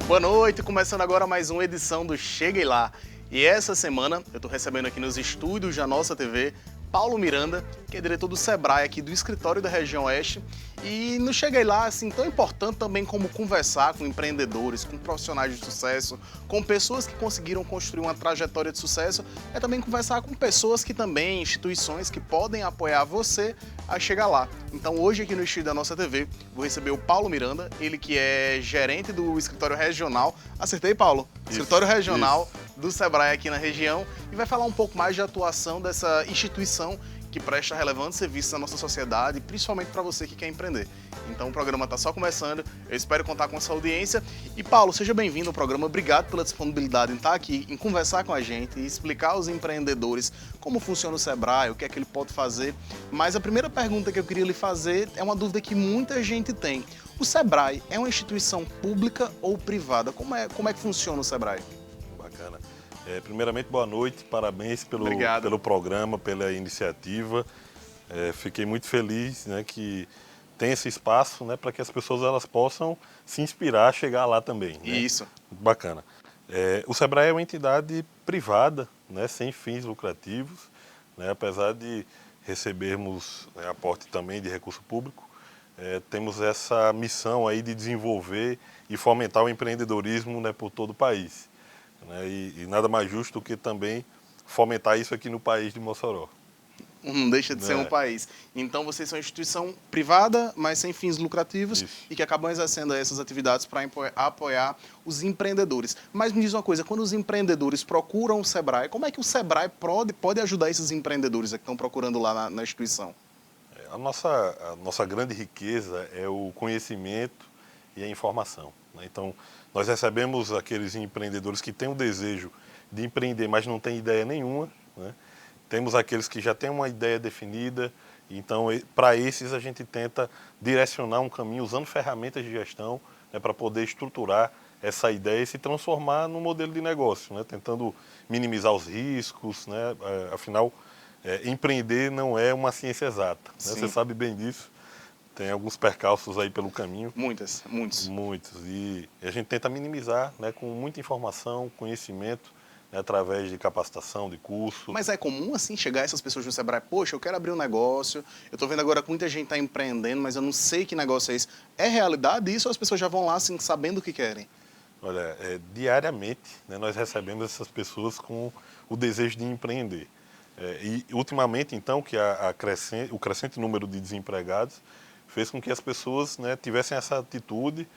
Boa noite, começando agora mais uma edição do Cheguei Lá. E essa semana eu estou recebendo aqui nos estúdios da nossa TV Paulo Miranda, que é diretor do Sebrae aqui do escritório da região Oeste. E no Cheguei Lá, assim, tão importante também como conversar com empreendedores, com profissionais de sucesso, com pessoas que conseguiram construir uma trajetória de sucesso, é também conversar com pessoas que também, instituições que podem apoiar você a chegar lá. Então hoje aqui no estúdio da nossa TV, vou receber o Paulo Miranda, ele que é gerente do escritório regional. Acertei, Paulo? Escritório regional do Sebrae aqui na região, e vai falar um pouco mais de atuação dessa instituição que presta relevantes serviços à nossa sociedade, principalmente para você que quer empreender. Então o programa está só começando, eu espero contar com a sua audiência. E Paulo, seja bem-vindo ao programa, obrigado pela disponibilidade em estar aqui, em conversar com a gente e explicar aos empreendedores como funciona o Sebrae, o que é que ele pode fazer. Mas a primeira pergunta que eu queria lhe fazer é uma dúvida que muita gente tem. O Sebrae é uma instituição pública ou privada? Como é que funciona o Sebrae? Bacana. Primeiramente, boa noite, parabéns pelo programa, pela iniciativa. Fiquei muito feliz, né, que tem esse espaço, né, para que as pessoas elas possam se inspirar a chegar lá também. Né? Isso. Bacana. O Sebrae é uma entidade privada, né, sem fins lucrativos, né, apesar de recebermos, né, aporte também de recurso público. Temos essa missão aí de desenvolver e fomentar o empreendedorismo, né, por todo o país. Né, e nada mais justo do que também fomentar isso aqui no país de Mossoró. Não deixa de ser um país. Então vocês são uma instituição privada, mas sem fins lucrativos. Isso. E que acabam exercendo essas atividades para apoiar os empreendedores. Mas me diz uma coisa, quando os empreendedores procuram o Sebrae, como é que o Sebrae pode ajudar esses empreendedores que estão procurando lá na instituição? A nossa grande riqueza é o conhecimento e a informação. Né? Então, nós recebemos aqueles empreendedores que têm o desejo de empreender, mas não têm ideia nenhuma. Né? Temos aqueles que já têm uma ideia definida. Então, para esses, a gente tenta direcionar um caminho usando ferramentas de gestão, né, para poder estruturar essa ideia e se transformar num modelo de negócio, né? Tentando minimizar os riscos. Né? Afinal, empreender não é uma ciência exata. Né? Você sabe bem disso. Tem alguns percalços aí pelo caminho. Muitos. E a gente tenta minimizar, né, com muita informação, conhecimento, né, através de capacitação, de curso. Mas é comum, assim, chegar essas pessoas no Sebrae, poxa, eu quero abrir um negócio, eu estou vendo agora que muita gente está empreendendo, mas eu não sei que negócio é esse. É realidade isso ou as pessoas já vão lá, assim, sabendo o que querem? Olha, diariamente, né, nós recebemos essas pessoas com o desejo de empreender. E ultimamente, então, que o crescente número de desempregados fez com que as pessoas, né, tivessem essa atitude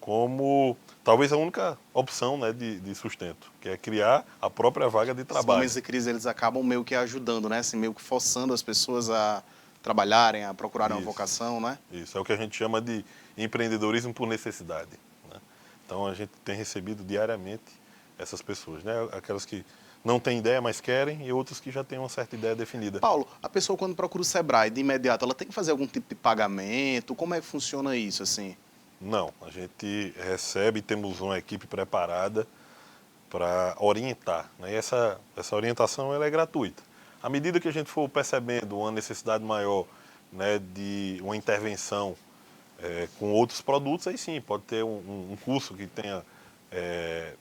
como talvez a única opção, né, de sustento, que é criar a própria vaga de trabalho. Os momentos de crise, eles acabam meio que ajudando, né, assim, meio que forçando as pessoas a trabalharem, a procurarem uma vocação, né? Isso, é o que a gente chama de empreendedorismo por necessidade. Né? Então a gente tem recebido diariamente essas pessoas, né, aquelas que não têm ideia, mas querem, e outros que já têm uma certa ideia definida. Paulo, a pessoa quando procura o Sebrae, de imediato, ela tem que fazer algum tipo de pagamento? Como é que funciona isso, assim? Não, a gente recebe e temos uma equipe preparada para orientar. Né? E essa orientação ela é gratuita. À medida que a gente for percebendo uma necessidade maior, né, de uma intervenção com outros produtos, aí sim, pode ter um curso que tenha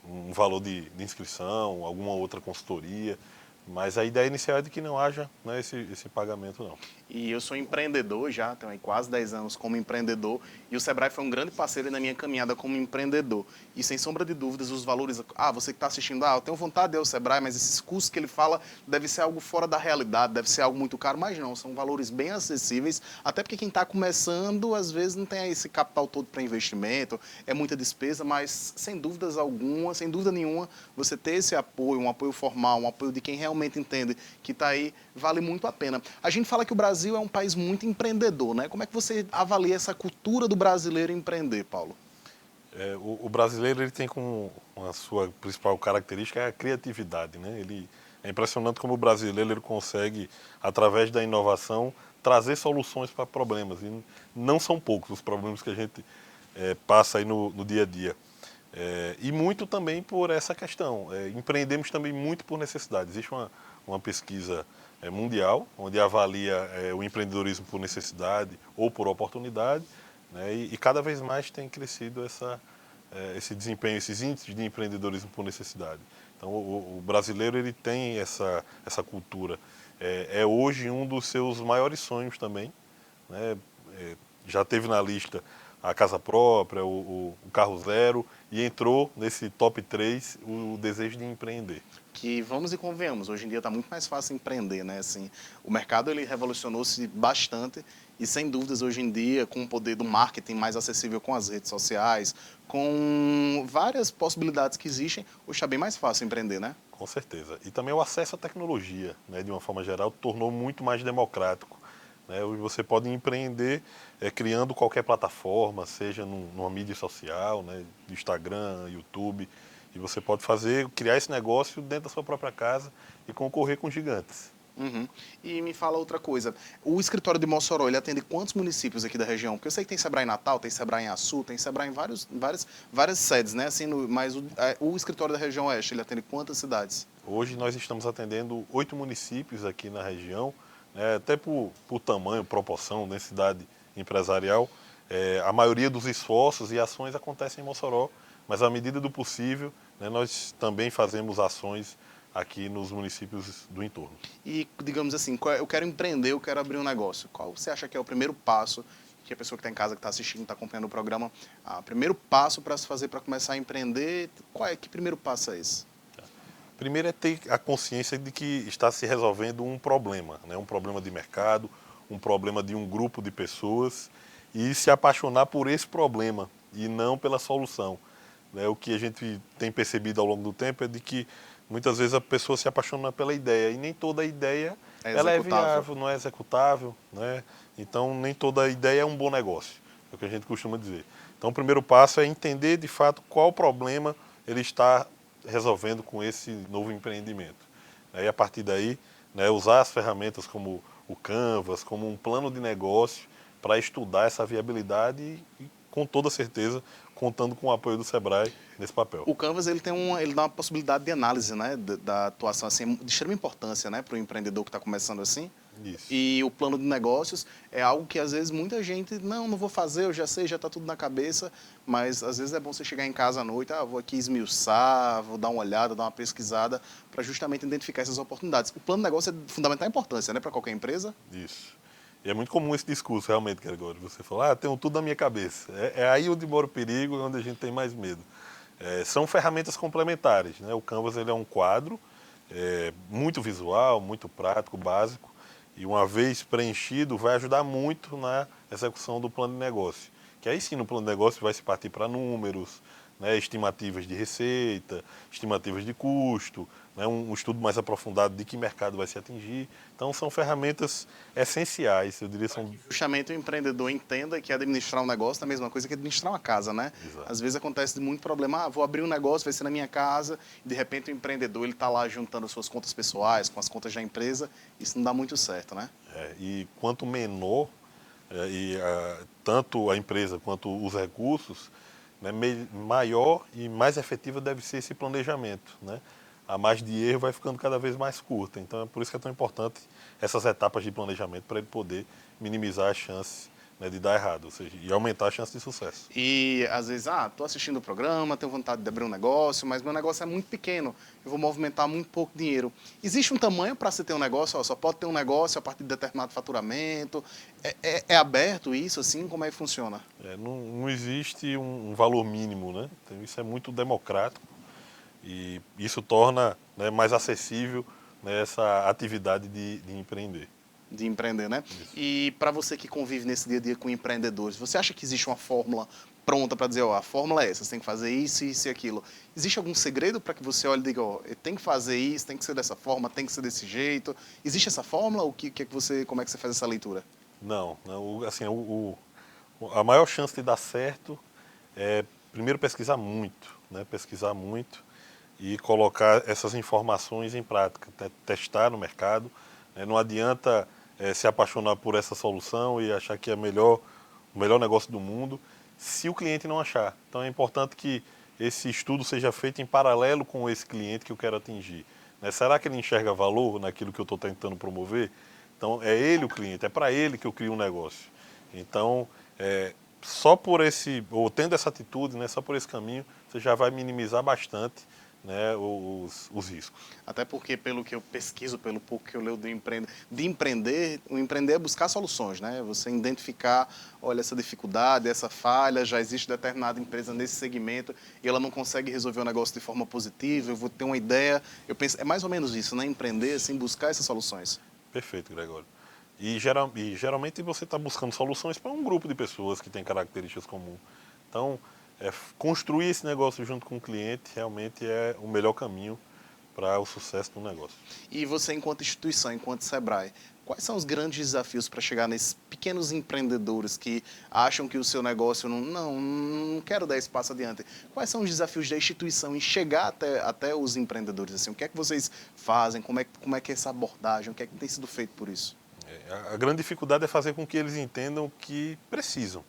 um valor de inscrição, alguma outra consultoria, mas a ideia inicial é de que não haja, né, esse pagamento, não. E eu sou empreendedor já, tenho aí quase 10 anos como empreendedor, e o Sebrae foi um grande parceiro na minha caminhada como empreendedor. E sem sombra de dúvidas, os valores... você que está assistindo, eu tenho vontade de ir ao Sebrae, mas esses custos que ele fala deve ser algo fora da realidade, deve ser algo muito caro, mas não, são valores bem acessíveis, até porque quem está começando, às vezes, não tem esse capital todo para investimento, é muita despesa, mas sem dúvida nenhuma, você ter esse apoio, um apoio formal, um apoio de quem realmente entende que está aí, vale muito a pena. A gente fala que o Brasil é um país muito empreendedor, né? Como é que você avalia essa cultura do brasileiro empreender, Paulo? O brasileiro ele tem como a sua principal característica a criatividade, né? É impressionante como o brasileiro ele consegue, através da inovação, trazer soluções para problemas. E não são poucos os problemas que a gente passa aí no dia a dia. E muito também por essa questão. Empreendemos também muito por necessidade. Existe uma pesquisa mundial, onde avalia o empreendedorismo por necessidade ou por oportunidade, né? E cada vez mais tem crescido esse desempenho, esses índices de empreendedorismo por necessidade. Então, o brasileiro ele tem essa cultura. É hoje um dos seus maiores sonhos também, né? Já teve na lista a casa própria, o carro zero, e entrou nesse top 3 o desejo de empreender. Que vamos e convenhamos, hoje em dia está muito mais fácil empreender, né? Assim, o mercado ele revolucionou-se bastante e sem dúvidas hoje em dia com o poder do marketing mais acessível com as redes sociais, com várias possibilidades que existem, hoje está bem mais fácil empreender, né? Com certeza. E também o acesso à tecnologia, né, de uma forma geral, tornou muito mais democrático. Né? Hoje você pode empreender criando qualquer plataforma, seja numa mídia social, né, Instagram, YouTube, e você pode criar esse negócio dentro da sua própria casa e concorrer com gigantes. Uhum. E me fala outra coisa, o escritório de Mossoró, ele atende quantos municípios aqui da região? Porque eu sei que tem Sebrae em Natal, tem Sebrae em Açu, tem Sebrae em várias sedes, né? Assim, mas o escritório da região oeste, ele atende quantas cidades? Hoje nós estamos atendendo 8 municípios aqui na região, né, até por tamanho, proporção, densidade empresarial. A maioria dos esforços e ações acontecem em Mossoró, mas à medida do possível, né, nós também fazemos ações aqui nos municípios do entorno. E, digamos assim, eu quero empreender, eu quero abrir um negócio. Qual você acha que é o primeiro passo que a pessoa que está em casa, que está assistindo, está acompanhando o programa, o primeiro passo para se fazer para começar a empreender, que primeiro passo é esse? Primeiro é ter a consciência de que está se resolvendo um problema, né? Um problema de mercado, um problema de um grupo de pessoas, e se apaixonar por esse problema e não pela solução. Né? O que a gente tem percebido ao longo do tempo é de que muitas vezes a pessoa se apaixona pela ideia e nem toda ideia ela é viável, não é executável. Né? Então nem toda ideia é um bom negócio, é o que a gente costuma dizer. Então o primeiro passo é entender de fato qual problema ele está resolvendo com esse novo empreendimento. E a partir daí, né, usar as ferramentas como o Canvas, como um plano de negócio para estudar essa viabilidade e, com toda certeza, contando com o apoio do Sebrae nesse papel. O Canvas ele ele dá uma possibilidade de análise, né, da atuação assim, de extrema importância, né, para o empreendedor que está começando assim. Isso. E o plano de negócios é algo que às vezes muita gente, não vou fazer, eu já sei, já está tudo na cabeça, mas às vezes é bom você chegar em casa à noite, vou aqui esmiuçar, vou dar uma olhada, dar uma pesquisada, para justamente identificar essas oportunidades. O plano de negócio é de fundamental importância, né, para qualquer empresa. Isso. E é muito comum esse discurso, realmente, Gregório. Você fala, tenho tudo na minha cabeça. É aí onde mora o perigo e onde a gente tem mais medo. São ferramentas complementares. Né? O Canvas ele é um quadro muito visual, muito prático, básico, e uma vez preenchido vai ajudar muito na execução do plano de negócio. Que aí sim, no plano de negócio vai se partir para números, né, estimativas de receita, estimativas de custo, né, um estudo mais aprofundado de que mercado vai se atingir. Então são ferramentas essenciais, eu diria são... Justamente o empreendedor entenda que administrar um negócio é a mesma coisa que administrar uma casa, né? Exato. Às vezes acontece muito problema, vou abrir um negócio, vai ser na minha casa, e de repente o empreendedor ele está lá juntando as suas contas pessoais com as contas da empresa, isso não dá muito certo, né? E quanto menor, tanto a empresa quanto os recursos, né, maior e mais efetiva deve ser esse planejamento. Né? A margem de erro vai ficando cada vez mais curta. Então é por isso que é tão importante essas etapas de planejamento para ele poder minimizar as chances, né, de dar errado, ou seja, e aumentar a chance de sucesso. E às vezes, estou assistindo o programa, tenho vontade de abrir um negócio, mas meu negócio é muito pequeno, eu vou movimentar muito pouco dinheiro. Existe um tamanho para se ter um negócio? Só pode ter um negócio a partir de determinado faturamento? É aberto isso, assim? Como é que funciona? Não existe um valor mínimo, né? Então, isso é muito democrático e isso torna, né, mais acessível, né, essa atividade de empreender. De empreender, né? Isso. E para você que convive nesse dia a dia com empreendedores, você acha que existe uma fórmula pronta para dizer, a fórmula é essa, você tem que fazer isso, isso e aquilo. Existe algum segredo para que você olhe e diga, tem que fazer isso, tem que ser dessa forma, tem que ser desse jeito? Existe essa fórmula ou como é que você faz essa leitura? Não, assim, a maior chance de dar certo é primeiro pesquisar muito, né? Pesquisar muito e colocar essas informações em prática, testar no mercado. Não adianta se apaixonar por essa solução e achar que é o melhor negócio do mundo se o cliente não achar. Então é importante que esse estudo seja feito em paralelo com esse cliente que eu quero atingir, né? Será que ele enxerga valor naquilo que eu estou tentando promover? Então, é ele o cliente, é para ele que eu crio um negócio. Então, só por ou tendo essa atitude, né, só por esse caminho, você já vai minimizar bastante, né, os riscos. Até porque, pelo que eu pesquiso, pelo pouco que eu leio de empreender, o empreender é buscar soluções, né? Você identificar, olha, essa dificuldade, essa falha, já existe determinada empresa nesse segmento e ela não consegue resolver o negócio de forma positiva, eu vou ter uma ideia. Eu penso, é mais ou menos isso, né? Empreender, assim, buscar essas soluções. Perfeito, Gregório. E geralmente você está buscando soluções para um grupo de pessoas que tem características comuns. Então, construir esse negócio junto com o cliente realmente é o melhor caminho para o sucesso do negócio. E você, enquanto instituição, enquanto Sebrae, quais são os grandes desafios para chegar nesses pequenos empreendedores que acham que o seu negócio não quero dar esse passo adiante? Quais são os desafios da instituição em chegar até os empreendedores? Assim, o que é que vocês fazem? Como é que é essa abordagem? O que é que tem sido feito por isso? A grande dificuldade é fazer com que eles entendam que precisam.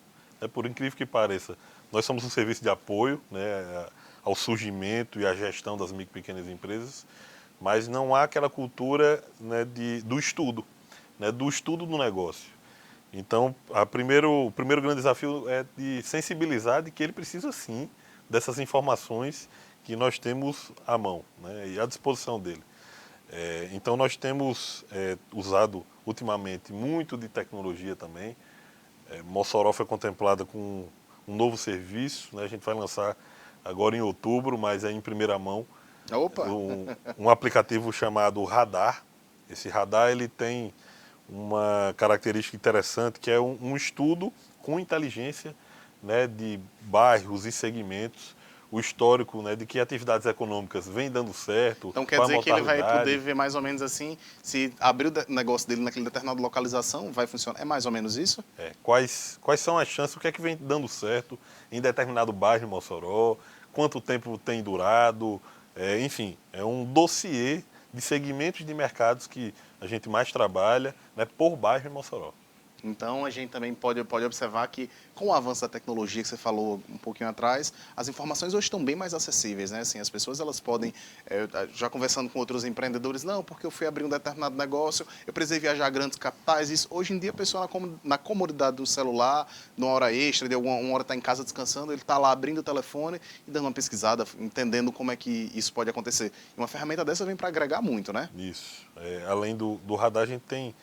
Por incrível que pareça, nós somos um serviço de apoio, né, ao surgimento e à gestão das micro e pequenas empresas, mas não há aquela cultura, né, do estudo, né, do estudo do negócio. Então, o primeiro grande desafio é de sensibilizar de que ele precisa sim dessas informações que nós temos à mão, né, e à disposição dele. Então, nós temos usado ultimamente muito de tecnologia também. Mossoró foi contemplada com um novo serviço, né? A gente vai lançar agora em outubro, mas é em primeira mão. Opa! Um aplicativo chamado Radar. Esse Radar ele tem uma característica interessante, que é um estudo com inteligência, né, de bairros e segmentos, o histórico, né, de que atividades econômicas vêm dando certo. Então quer dizer que ele vai poder ver mais ou menos assim, se abrir o negócio dele naquele determinada localização, vai funcionar? É mais ou menos isso? Quais são as chances, o que é que vem dando certo em determinado bairro de Mossoró, quanto tempo tem durado, enfim, é um dossiê de segmentos de mercados que a gente mais trabalha, né, por bairro de Mossoró. Então, a gente também pode observar que, com o avanço da tecnologia que você falou um pouquinho atrás, as informações hoje estão bem mais acessíveis, né? Assim, as pessoas elas podem, já conversando com outros empreendedores, não, porque eu fui abrir um determinado negócio, eu precisei viajar a grandes capitais, isso. Hoje em dia, a pessoa na comodidade do celular, numa hora extra, de uma hora está em casa descansando, ele está lá abrindo o telefone e dando uma pesquisada, entendendo como é que isso pode acontecer. E uma ferramenta dessa vem para agregar muito, né? Isso. Além do radar, a gente tem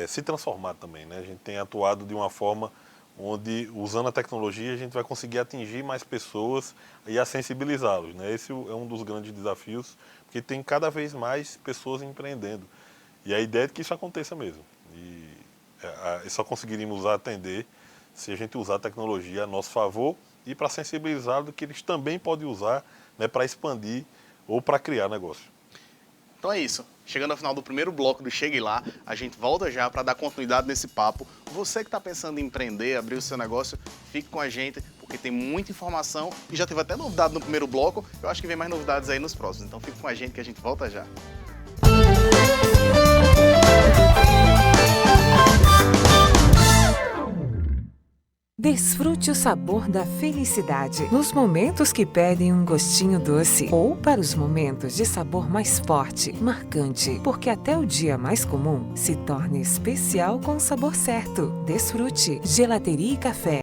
se transformar também, né? A gente tem atuado de uma forma onde, usando a tecnologia, a gente vai conseguir atingir mais pessoas e a sensibilizá-los, né? Esse é um dos grandes desafios, porque tem cada vez mais pessoas empreendendo. E a ideia é que isso aconteça mesmo. E só conseguiríamos atender se a gente usar a tecnologia a nosso favor e para sensibilizá-los do que eles também podem usar, né, para expandir ou para criar negócio. Então é isso. Chegando ao final do primeiro bloco do Chegue Lá, a gente volta já para dar continuidade nesse papo. Você que está pensando em empreender, abrir o seu negócio, fique com a gente, porque tem muita informação e já teve até novidade no primeiro bloco. Eu acho que vem mais novidades aí nos próximos. Então fique com a gente que a gente volta já. Desfrute o sabor da felicidade nos momentos que pedem um gostinho doce ou para os momentos de sabor mais forte, marcante, porque até o dia mais comum se torna especial com o sabor certo. Desfrute Gelateria e Café.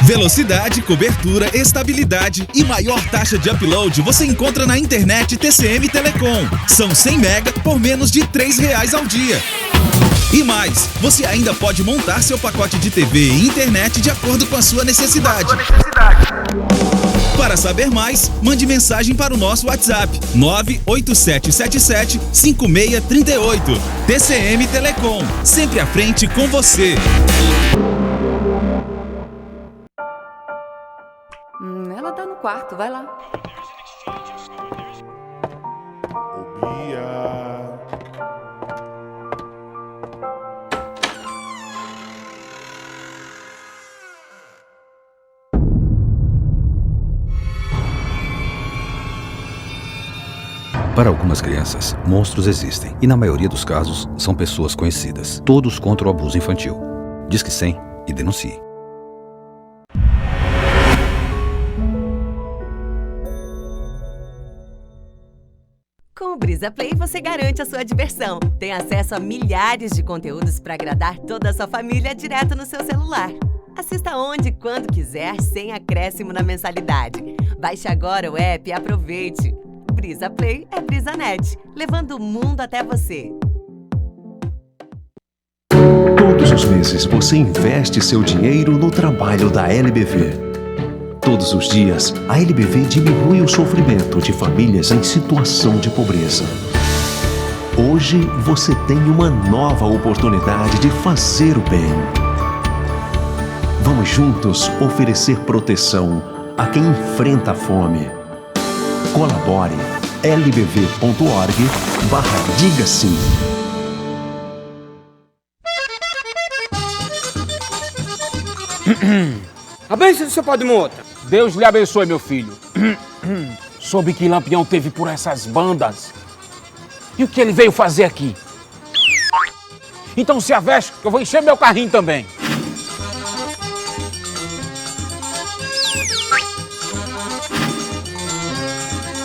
Velocidade, cobertura, estabilidade e maior taxa de upload você encontra na internet TCM Telecom. São 100 mega por menos de R$3 ao dia. E mais, você ainda pode montar seu pacote de TV e internet de acordo com a sua necessidade. Para saber mais, mande mensagem para o nosso WhatsApp 987775638. TCM Telecom, sempre à frente com você. Ela tá no quarto, vai lá. Para algumas crianças, monstros existem e, na maioria dos casos, são pessoas conhecidas. Todos contra o abuso infantil. Disque 100 e denuncie. Com o Brisa Play, você garante a sua diversão. Tem acesso a milhares de conteúdos para agradar toda a sua família direto no seu celular. Assista onde e quando quiser, sem acréscimo na mensalidade. Baixe agora o app e aproveite. Brisa Play é BrisaNet, levando o mundo até você. Todos os meses você investe seu dinheiro no trabalho da LBV. Todos os dias, a LBV diminui o sofrimento de famílias em situação de pobreza. Hoje, você tem uma nova oportunidade de fazer o bem. Vamos juntos oferecer proteção a quem enfrenta a fome. Colabore lbv.org/diga sim. A bênção do seu pai de mota. Deus lhe abençoe, meu filho. Soube que Lampião teve por essas bandas. E o que ele veio fazer aqui? Então se aveste que eu vou encher meu carrinho também.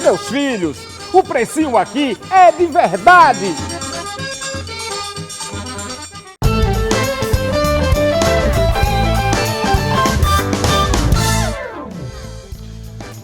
Meus filhos, o precinho aqui é de verdade.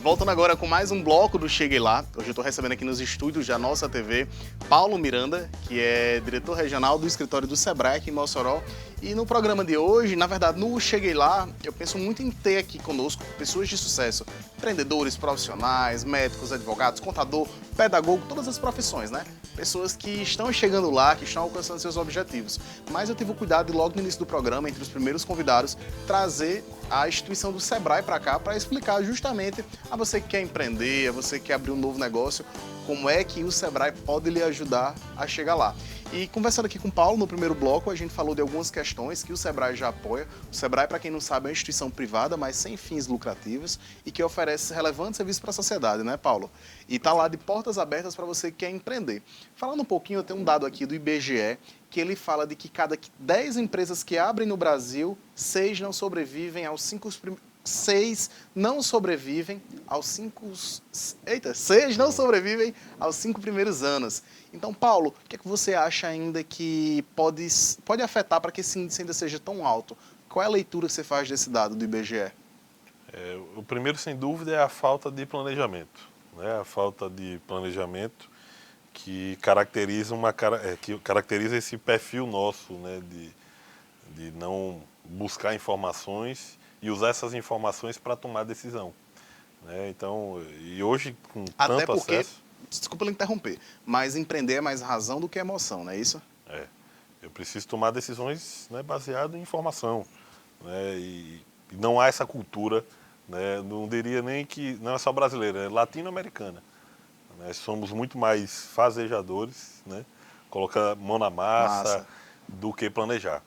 Voltando agora com mais um bloco do Cheguei Lá. Hoje eu estou recebendo aqui nos estúdios da nossa TV Paulo Miranda, que é diretor regional do escritório do Sebrae aqui em Mossoró. E no programa de hoje, na verdade, no Cheguei Lá, eu penso muito em ter aqui conosco pessoas de sucesso, empreendedores, profissionais, médicos, advogados, contador, pedagogo, todas as profissões, né? Pessoas que estão chegando lá, que estão alcançando seus objetivos. Mas eu tive o cuidado de, logo no início do programa, entre os primeiros convidados, trazer a instituição do Sebrae para cá para explicar justamente a você que quer empreender, a você que quer abrir um novo negócio, como é que o Sebrae pode lhe ajudar a chegar lá. E conversando aqui com o Paulo, no primeiro bloco, a gente falou de algumas questões que o Sebrae já apoia. O Sebrae, para quem não sabe, é uma instituição privada, mas sem fins lucrativos e que oferece relevantes serviços para a sociedade, né, Paulo? E está lá de portas abertas para você que quer empreender. Falando um pouquinho, eu tenho um dado aqui do IBGE, que ele fala de que cada 10 empresas que abrem no Brasil, 6 não sobrevivem aos 5 6 não sobrevivem aos 5 primeiros anos. Então, Paulo, o que é que você acha ainda que pode afetar para que esse índice ainda seja tão alto? Qual é a leitura que você faz desse dado do IBGE? O primeiro, sem dúvida, é a falta de planejamento, né? A falta de planejamento que caracteriza esse perfil nosso, né? De não buscar informações e usar essas informações para tomar decisão, né? Então, e hoje com tanto acesso... Desculpa lhe interromper, mas empreender é mais razão do que emoção, não é isso? Eu preciso tomar decisões, né, baseadas em informação, né? E não há essa cultura, né? Não diria nem que não é só brasileira, é latino-americana. Nós somos muito mais fazejadores, né? Colocar a mão na massa do que planejar.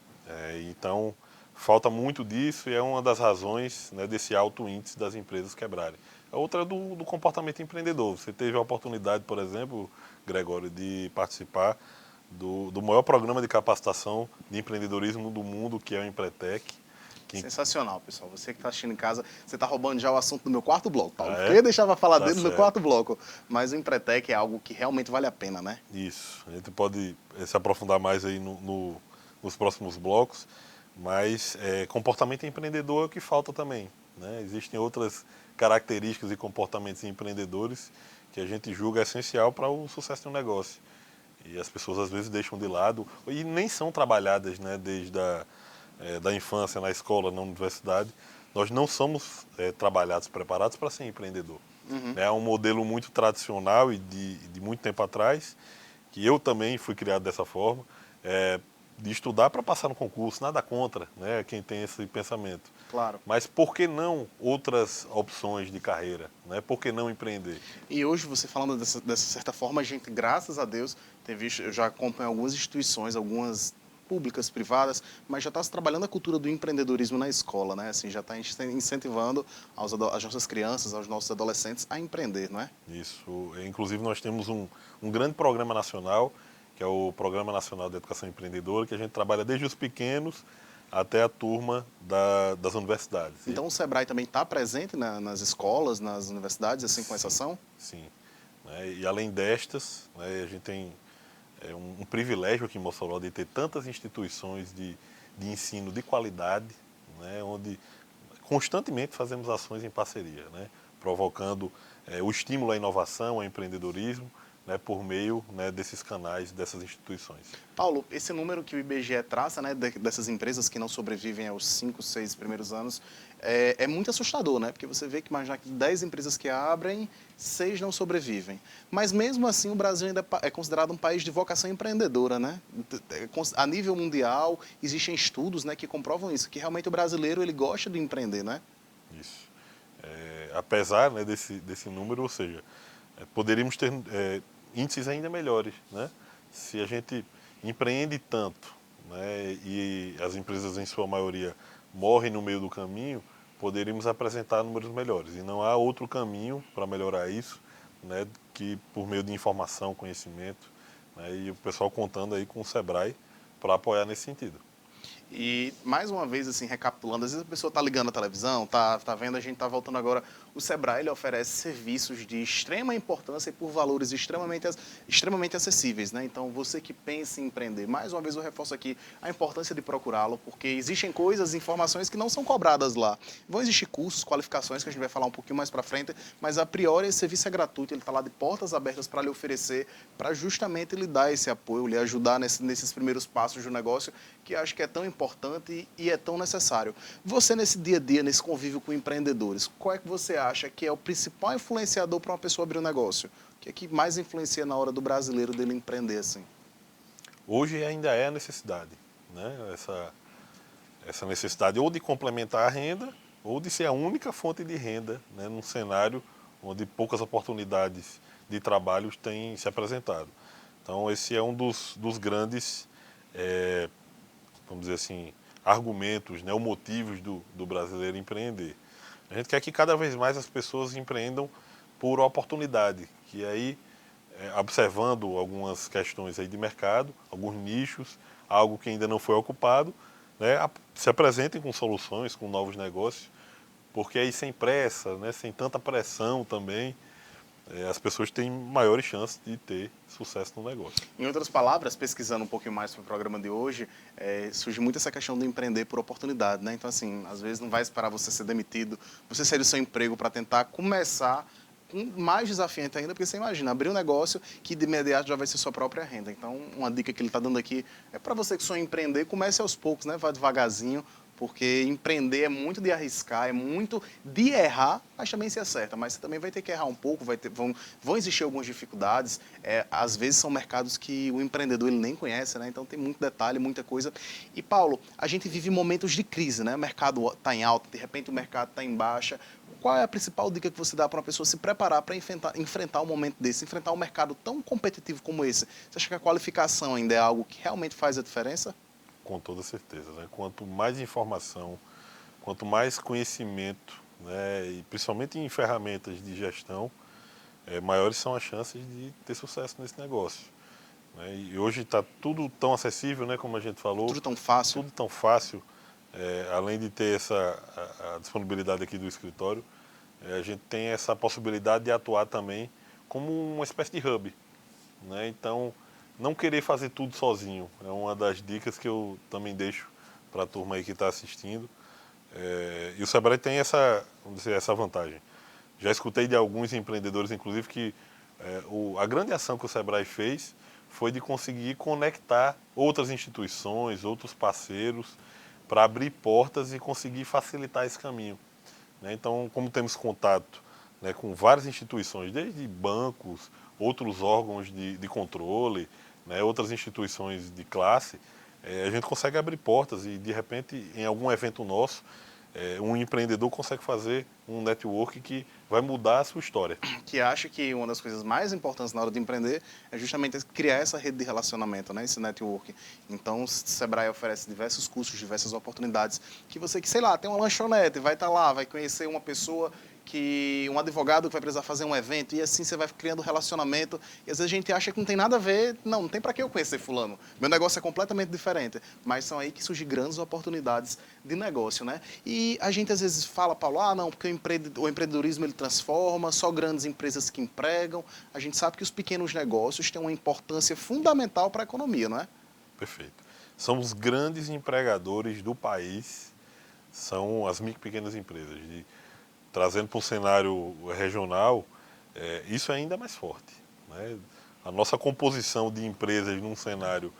Então, falta muito disso e é uma das razões, né, desse alto índice das empresas quebrarem. A outra é do comportamento empreendedor. Você teve a oportunidade, por exemplo, Gregório, de participar do maior programa de capacitação de empreendedorismo do mundo, que é o Empretec. Sensacional, pessoal. Você que está assistindo em casa, você está roubando já o assunto do meu quarto bloco, Paulo. Eu ia deixar para falar dele no meu quarto bloco, mas o Empretec é algo que realmente vale a pena, né? Isso. A gente pode se aprofundar mais aí nos próximos blocos, mas comportamento empreendedor é o que falta também, né? Existem outras características e comportamentos empreendedores que a gente julga essencial para o sucesso de um negócio. E as pessoas às vezes deixam de lado e nem são trabalhadas, né, desde da infância, na escola, na universidade. Nós não somos trabalhados, preparados para ser empreendedor. Uhum. É um modelo muito tradicional e de muito tempo atrás, que eu também fui criado dessa forma, de estudar para passar no concurso, nada contra, né, quem tem esse pensamento. Claro. Mas por que não outras opções de carreira, né? Por que não empreender? E hoje, você falando dessa certa forma, a gente, graças a Deus, tem visto, eu já acompanho algumas instituições, algumas públicas, privadas, mas já está se trabalhando a cultura do empreendedorismo na escola, né? Assim, já está incentivando as nossas crianças, aos nossos adolescentes a empreender, não é? Isso. Inclusive, nós temos um grande programa nacional, que é o Programa Nacional de Educação Empreendedora, que a gente trabalha desde os pequenos até a turma das universidades. Então o Sebrae também está presente nas escolas, nas universidades, assim, com essa ação? Sim. né? E além destas, né, a gente tem um privilégio aqui em Mossoró de ter tantas instituições de ensino de qualidade, né, onde constantemente fazemos ações em parceria, né, provocando o estímulo à inovação, ao empreendedorismo, né, por meio, né, desses canais, dessas instituições. Paulo, esse número que o IBGE traça, né, dessas empresas que não sobrevivem aos 5, 6 primeiros anos, é muito assustador, né? Porque você vê que imaginar que 10 empresas que abrem, 6 não sobrevivem. Mas mesmo assim o Brasil ainda é considerado um país de vocação empreendedora, né? A nível mundial, existem estudos, né, que comprovam isso, que realmente o brasileiro ele gosta de empreender, né? Isso. Apesar, né, desse número, ou seja, poderíamos ter índices ainda melhores, né? Se a gente empreende tanto, né, e as empresas em sua maioria morrem no meio do caminho, poderíamos apresentar números melhores. E não há outro caminho para melhorar isso, né, que por meio de informação, conhecimento, né, e o pessoal contando aí com o Sebrae para apoiar nesse sentido. E, mais uma vez, assim, recapitulando, às vezes a pessoa está ligando a televisão, tá vendo, a gente está voltando agora. O Sebrae ele oferece serviços de extrema importância e por valores extremamente acessíveis, né? Então, você que pensa em empreender, mais uma vez eu reforço aqui a importância de procurá-lo, porque existem coisas, informações que não são cobradas lá. Vão existir cursos, qualificações, que a gente vai falar um pouquinho mais para frente, mas a priori esse serviço é gratuito, ele está lá de portas abertas para lhe oferecer, para justamente lhe dar esse apoio, lhe ajudar nesses primeiros passos do negócio, que acho que é tão importante e é tão necessário. Você, nesse dia a dia, nesse convívio com empreendedores, qual é que você acha que é o principal influenciador para uma pessoa abrir um negócio? O que é que mais influencia na hora do brasileiro dele empreender assim? Hoje ainda é a necessidade, né? Essa necessidade ou de complementar a renda ou de ser a única fonte de renda, né, num cenário onde poucas oportunidades de trabalho têm se apresentado. Então, esse é um dos grandes vamos dizer assim, argumentos, né, ou motivos do brasileiro empreender. A gente quer que cada vez mais as pessoas empreendam por oportunidade, que aí, observando algumas questões aí de mercado, alguns nichos, algo que ainda não foi ocupado, né, se apresentem com soluções, com novos negócios, porque aí sem pressa, né, sem tanta pressão também, as pessoas têm maiores chances de ter sucesso no negócio. Em outras palavras, pesquisando um pouquinho mais para o programa de hoje, surge muito essa questão do empreender por oportunidade, né? Então, assim, às vezes não vai esperar você ser demitido, você sair do seu emprego para tentar começar mais desafiante ainda, porque você imagina, abrir um negócio que de imediato já vai ser sua própria renda. Então, uma dica que ele está dando aqui é para você que sonha empreender, comece aos poucos, né? Vá devagarzinho, porque empreender é muito de arriscar, é muito de errar, mas também se acerta. Mas você também vai ter que errar um pouco, vão existir algumas dificuldades. Às vezes são mercados que o empreendedor ele nem conhece, né? Então tem muito detalhe, muita coisa. E, Paulo, a gente vive momentos de crise, né? O mercado está em alta, de repente o mercado está em baixa. Qual é a principal dica que você dá para uma pessoa se preparar para enfrentar um momento desse, enfrentar um mercado tão competitivo como esse? Você acha que a qualificação ainda é algo que realmente faz a diferença? Com toda certeza, né? Quanto mais informação, quanto mais conhecimento, né, e principalmente em ferramentas de gestão, maiores são as chances de ter sucesso nesse negócio, né? E hoje está tudo tão acessível, né, como a gente falou. Tudo tão fácil. Tudo tão fácil. Além de ter a disponibilidade aqui do escritório, a gente tem essa possibilidade de atuar também como uma espécie de hub, né? Então, não querer fazer tudo sozinho é uma das dicas que eu também deixo para a turma aí que está assistindo. E o Sebrae tem vamos dizer, essa vantagem. Já escutei de alguns empreendedores, inclusive, que a grande ação que o Sebrae fez foi de conseguir conectar outras instituições, outros parceiros, para abrir portas e conseguir facilitar esse caminho, né? Então, como temos contato, né, com várias instituições, desde bancos, outros órgãos de controle, né, outras instituições de classe, a gente consegue abrir portas e, de repente, em algum evento nosso, um empreendedor consegue fazer um network que vai mudar a sua história. Que acha que uma das coisas mais importantes na hora de empreender é justamente criar essa rede de relacionamento, né, esse network. Então, o Sebrae oferece diversos cursos, diversas oportunidades, que você, sei lá, tem uma lanchonete, vai estar lá, vai conhecer uma pessoa que um advogado que vai precisar fazer um evento, e assim você vai criando relacionamento, e às vezes a gente acha que não tem nada a ver, não tem para que eu conhecer fulano, meu negócio é completamente diferente, mas são aí que surgem grandes oportunidades de negócio, né? E a gente às vezes fala, Paulo, não, porque o empreendedorismo ele transforma, só grandes empresas que empregam, a gente sabe que os pequenos negócios têm uma importância fundamental para a economia, não é? Perfeito. São os grandes empregadores do país, são as micro e pequenas empresas. Trazendo para um cenário regional, isso é ainda mais forte, né? A nossa composição de empresas num cenário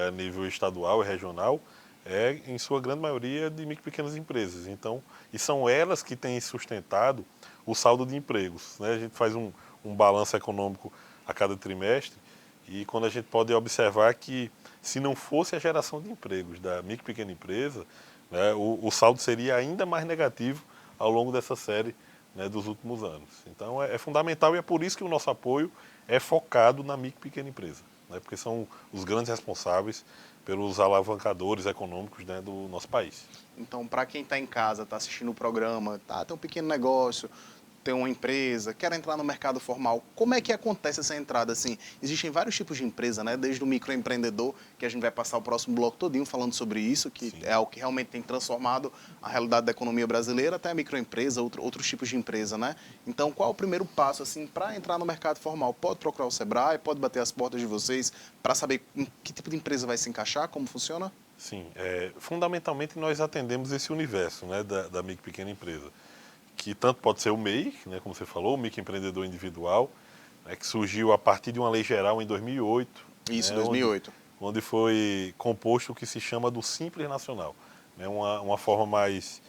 a nível estadual e regional é, em sua grande maioria, de micro e pequenas empresas. Então, e são elas que têm sustentado o saldo de empregos, né? A gente faz um balanço econômico a cada trimestre e quando a gente pode observar que, se não fosse a geração de empregos da micro e pequena empresa, né, o saldo seria ainda mais negativo ao longo dessa série, né, dos últimos anos. Então é fundamental e é por isso que o nosso apoio é focado na micro e pequena empresa, né, porque são os grandes responsáveis pelos alavancadores econômicos, né, do nosso país. Então, para quem está em casa, está assistindo o programa, tem um pequeno negócio, tem uma empresa, quer entrar no mercado formal, como é que acontece essa entrada? Assim, existem vários tipos de empresa, né? Desde o microempreendedor, que a gente vai passar o próximo bloco todinho falando sobre isso, que Sim. é o que realmente tem transformado a realidade da economia brasileira, até a microempresa, outros tipos de empresa, né? Então, qual é o primeiro passo, assim, para entrar no mercado formal? Pode procurar o Sebrae, pode bater as portas de vocês para saber em que tipo de empresa vai se encaixar, como funciona? Sim, fundamentalmente nós atendemos esse universo, né, da micro e pequena empresa, que tanto pode ser o MEI, né, como você falou, o microempreendedor individual, né, que surgiu a partir de uma lei geral em 2008. Isso, né, 2008. Onde foi composto o que se chama do Simples Nacional, né, uma forma mais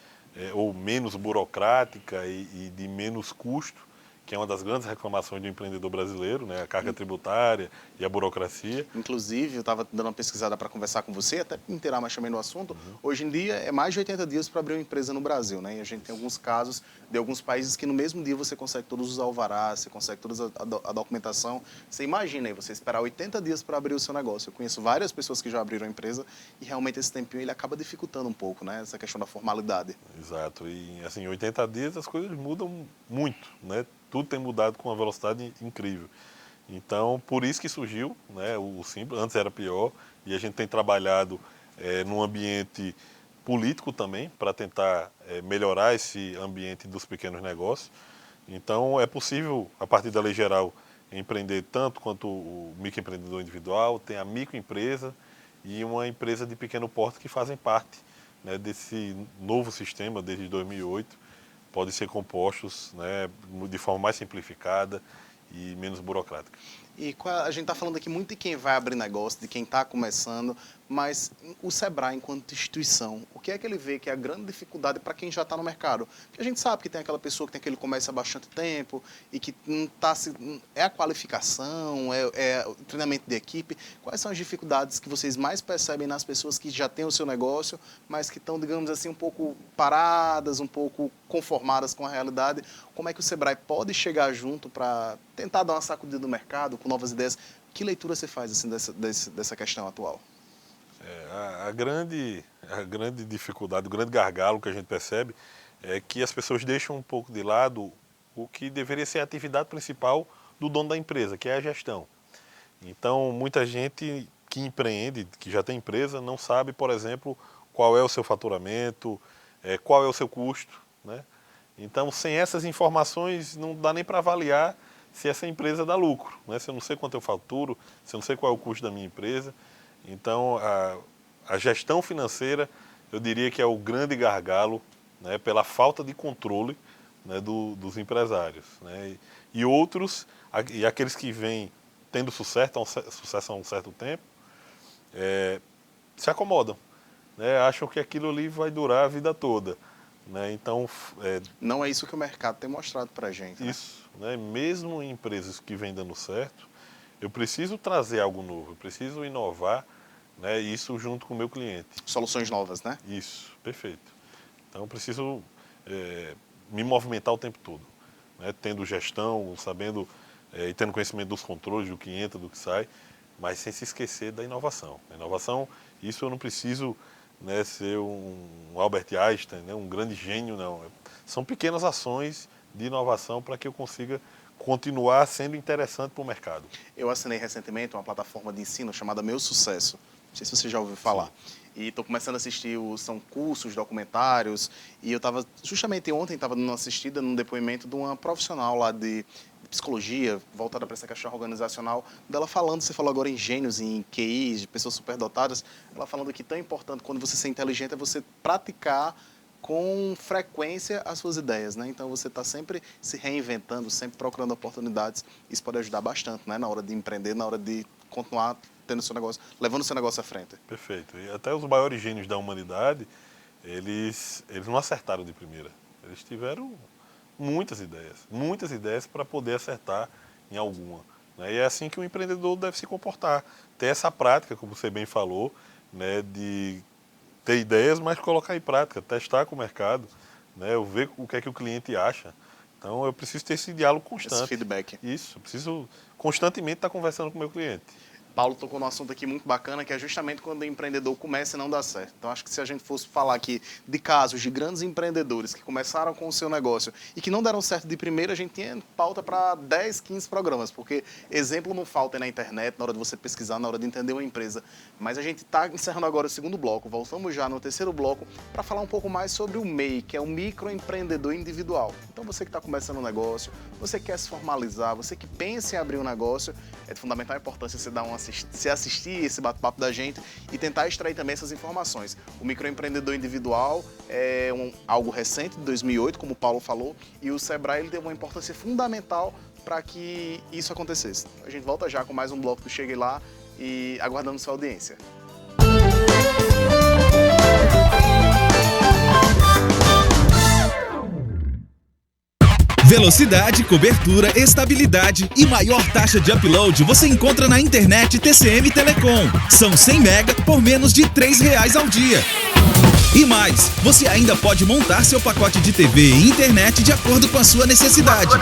ou menos burocrática e de menos custo, que é uma das grandes reclamações do empreendedor brasileiro, né, a carga tributária e a burocracia. Inclusive, eu estava dando uma pesquisada para conversar com você, até me inteirar mais também no assunto. Hoje em dia, é mais de 80 dias para abrir uma empresa no Brasil, né? E a gente tem alguns casos de alguns países que no mesmo dia você consegue todos os alvarás, você consegue toda a documentação. Você imagina aí, você esperar 80 dias para abrir o seu negócio. Eu conheço várias pessoas que já abriram a empresa e realmente esse tempinho ele acaba dificultando um pouco, né? Essa questão da formalidade. Exato. E assim, em 80 dias as coisas mudam muito, né? Tudo tem mudado com uma velocidade incrível. Então, por isso que surgiu, né, o Simples. Antes era pior, e a gente tem trabalhado num ambiente político também, para tentar melhorar esse ambiente dos pequenos negócios. Então, é possível, a partir da lei geral, empreender tanto quanto o microempreendedor individual, tem a microempresa e uma empresa de pequeno porte que fazem parte, né, desse novo sistema desde 2008. Podem ser compostos, né, de forma mais simplificada e menos burocrática. E a gente está falando aqui muito de quem vai abrir negócio, de quem está começando, mas o Sebrae, enquanto instituição, o que é que ele vê que é a grande dificuldade para quem já está no mercado? Porque a gente sabe que tem aquela pessoa que tem aquele comércio há bastante tempo e que não está é a qualificação, é o treinamento de equipe. Quais são as dificuldades que vocês mais percebem nas pessoas que já têm o seu negócio, mas que estão, digamos assim, um pouco paradas, um pouco conformadas com a realidade? Como é que o Sebrae pode chegar junto para tentar dar uma sacudida no mercado, com novas ideias? Que leitura você faz assim, dessa questão atual? A grande dificuldade, o grande gargalo que a gente percebe é que as pessoas deixam um pouco de lado o que deveria ser a atividade principal do dono da empresa, que é a gestão. Então, muita gente que empreende, que já tem empresa, não sabe, por exemplo, qual é o seu faturamento, qual é o seu custo, né? Então, sem essas informações, não dá nem para avaliar se essa empresa dá lucro, né? Se eu não sei quanto eu faturo, se eu não sei qual é o custo da minha empresa. Então, a gestão financeira, eu diria que é o grande gargalo, né, pela falta de controle, né, dos empresários, né? E outros, e aqueles que vêm tendo sucesso há um certo tempo, se acomodam, né? Acham que aquilo ali vai durar a vida toda, né? Então, não é isso que o mercado tem mostrado para a gente, né? Isso, né? Mesmo em empresas que vêm dando certo, eu preciso trazer algo novo, eu preciso inovar, né? Isso junto com o meu cliente. Soluções novas, né? Isso, perfeito. Então, eu preciso me movimentar o tempo todo, né? Tendo gestão, sabendo e tendo conhecimento dos controles, do que entra, do que sai, mas sem se esquecer da inovação. A inovação, isso eu não preciso, né, ser um Albert Einstein, né, um grande gênio, não. São pequenas ações de inovação para que eu consiga continuar sendo interessante para o mercado. Eu assinei recentemente uma plataforma de ensino chamada Meu Sucesso. Não sei se você já ouviu falar. E estou começando a assistir, são cursos, documentários, e eu estava, justamente ontem, estava dando uma assistida num depoimento de uma profissional lá de psicologia, voltada para essa questão organizacional, dela falando, você falou agora em gênios, em QIs, de pessoas superdotadas, ela falando que tão importante quando você ser inteligente é você praticar com frequência as suas ideias, né? Então você está sempre se reinventando, sempre procurando oportunidades. Isso pode ajudar bastante, né? Na hora de empreender, na hora de continuar tendo seu negócio, levando o seu negócio à frente. Perfeito. E até os maiores gênios da humanidade, eles não acertaram de primeira. Eles tiveram muitas ideias para poder acertar em alguma. Né? E é assim que o empreendedor deve se comportar. Ter essa prática, como você bem falou, né, de ter ideias, mas colocar em prática, testar com o mercado, né, eu ver o que é que o cliente acha. Então, eu preciso ter esse diálogo constante. Esse feedback. Isso, eu preciso constantemente estar conversando com o meu cliente. Paulo tocou num assunto aqui muito bacana, que é justamente quando o empreendedor começa e não dá certo. Então, acho que se a gente fosse falar aqui de casos de grandes empreendedores que começaram com o seu negócio e que não deram certo de primeira, a gente tinha pauta para 10, 15 programas, porque exemplo não falta na internet, na hora de você pesquisar, na hora de entender uma empresa. Mas a gente está encerrando agora o segundo bloco, voltamos já no terceiro bloco para falar um pouco mais sobre o MEI, que é o microempreendedor individual. Então, você que está começando um negócio, você que quer se formalizar, você que pensa em abrir um negócio, é de fundamental importância você dar se assistir esse bate-papo da gente e tentar extrair também essas informações. O microempreendedor individual é algo recente, de 2008, como o Paulo falou, e o Sebrae ele teve uma importância fundamental para que isso acontecesse. A gente volta já com mais um bloco do Cheguei Lá e aguardando sua audiência. Velocidade, cobertura, estabilidade e maior taxa de upload você encontra na internet TCM Telecom. São 100 mega por menos de R$3 ao dia. E mais, você ainda pode montar seu pacote de TV e internet de acordo com a sua necessidade.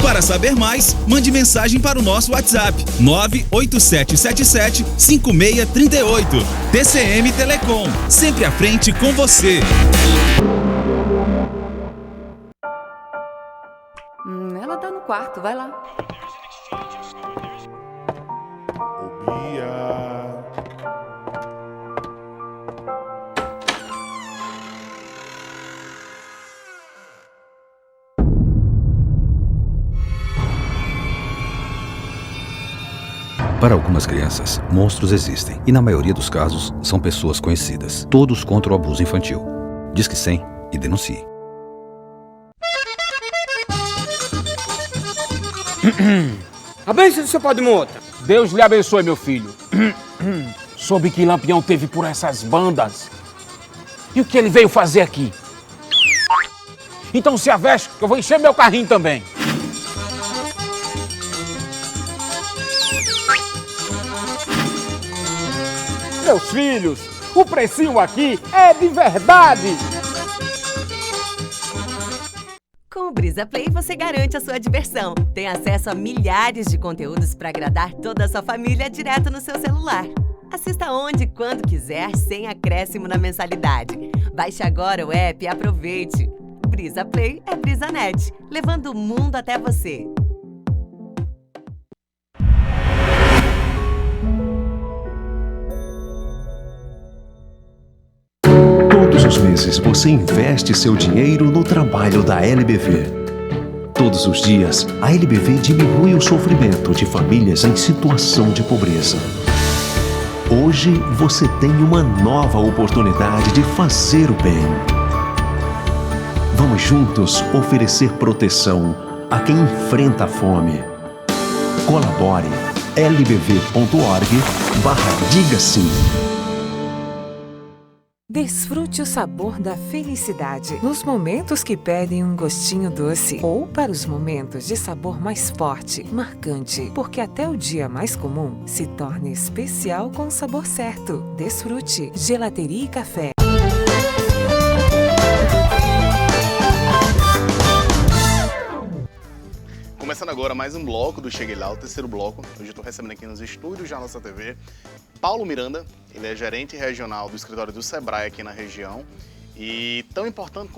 Para saber mais, mande mensagem para o nosso WhatsApp 98777-5638. TCM Telecom, sempre à frente com você. Ela tá no quarto, vai lá. Para algumas crianças, monstros existem e, na maioria dos casos, são pessoas conhecidas. Todos contra o abuso infantil. Disque 100 e denuncie. A bênção do seu pau de mota. Deus lhe abençoe, meu filho. Soube que Lampião teve por essas bandas. E o que ele veio fazer aqui? Então se aveste, que eu vou encher meu carrinho também. Meus filhos, o precinho aqui é de verdade. Com o Brisa Play, você garante a sua diversão. Tem acesso a milhares de conteúdos para agradar toda a sua família direto no seu celular. Assista onde e quando quiser, sem acréscimo na mensalidade. Baixe agora o app e aproveite. Brisa Play é BrisaNet, levando o mundo até você. Todos os meses você investe seu dinheiro no trabalho da LBV. Todos os dias, a LBV diminui o sofrimento de famílias em situação de pobreza. Hoje você tem uma nova oportunidade de fazer o bem. Vamos juntos oferecer proteção a quem enfrenta a fome. Colabore lbv.org/diga sim. Desfrute o sabor da felicidade nos momentos que pedem um gostinho doce ou para os momentos de sabor mais forte, marcante, porque até o dia mais comum se torna especial com o sabor certo. Desfrute Gelateria e Café. Começando agora mais um bloco do Cheguei Lá, o terceiro bloco. Hoje eu estou recebendo aqui nos estúdios da nossa TV Paulo Miranda. Ele é gerente regional do escritório do Sebrae aqui na região. E tão importante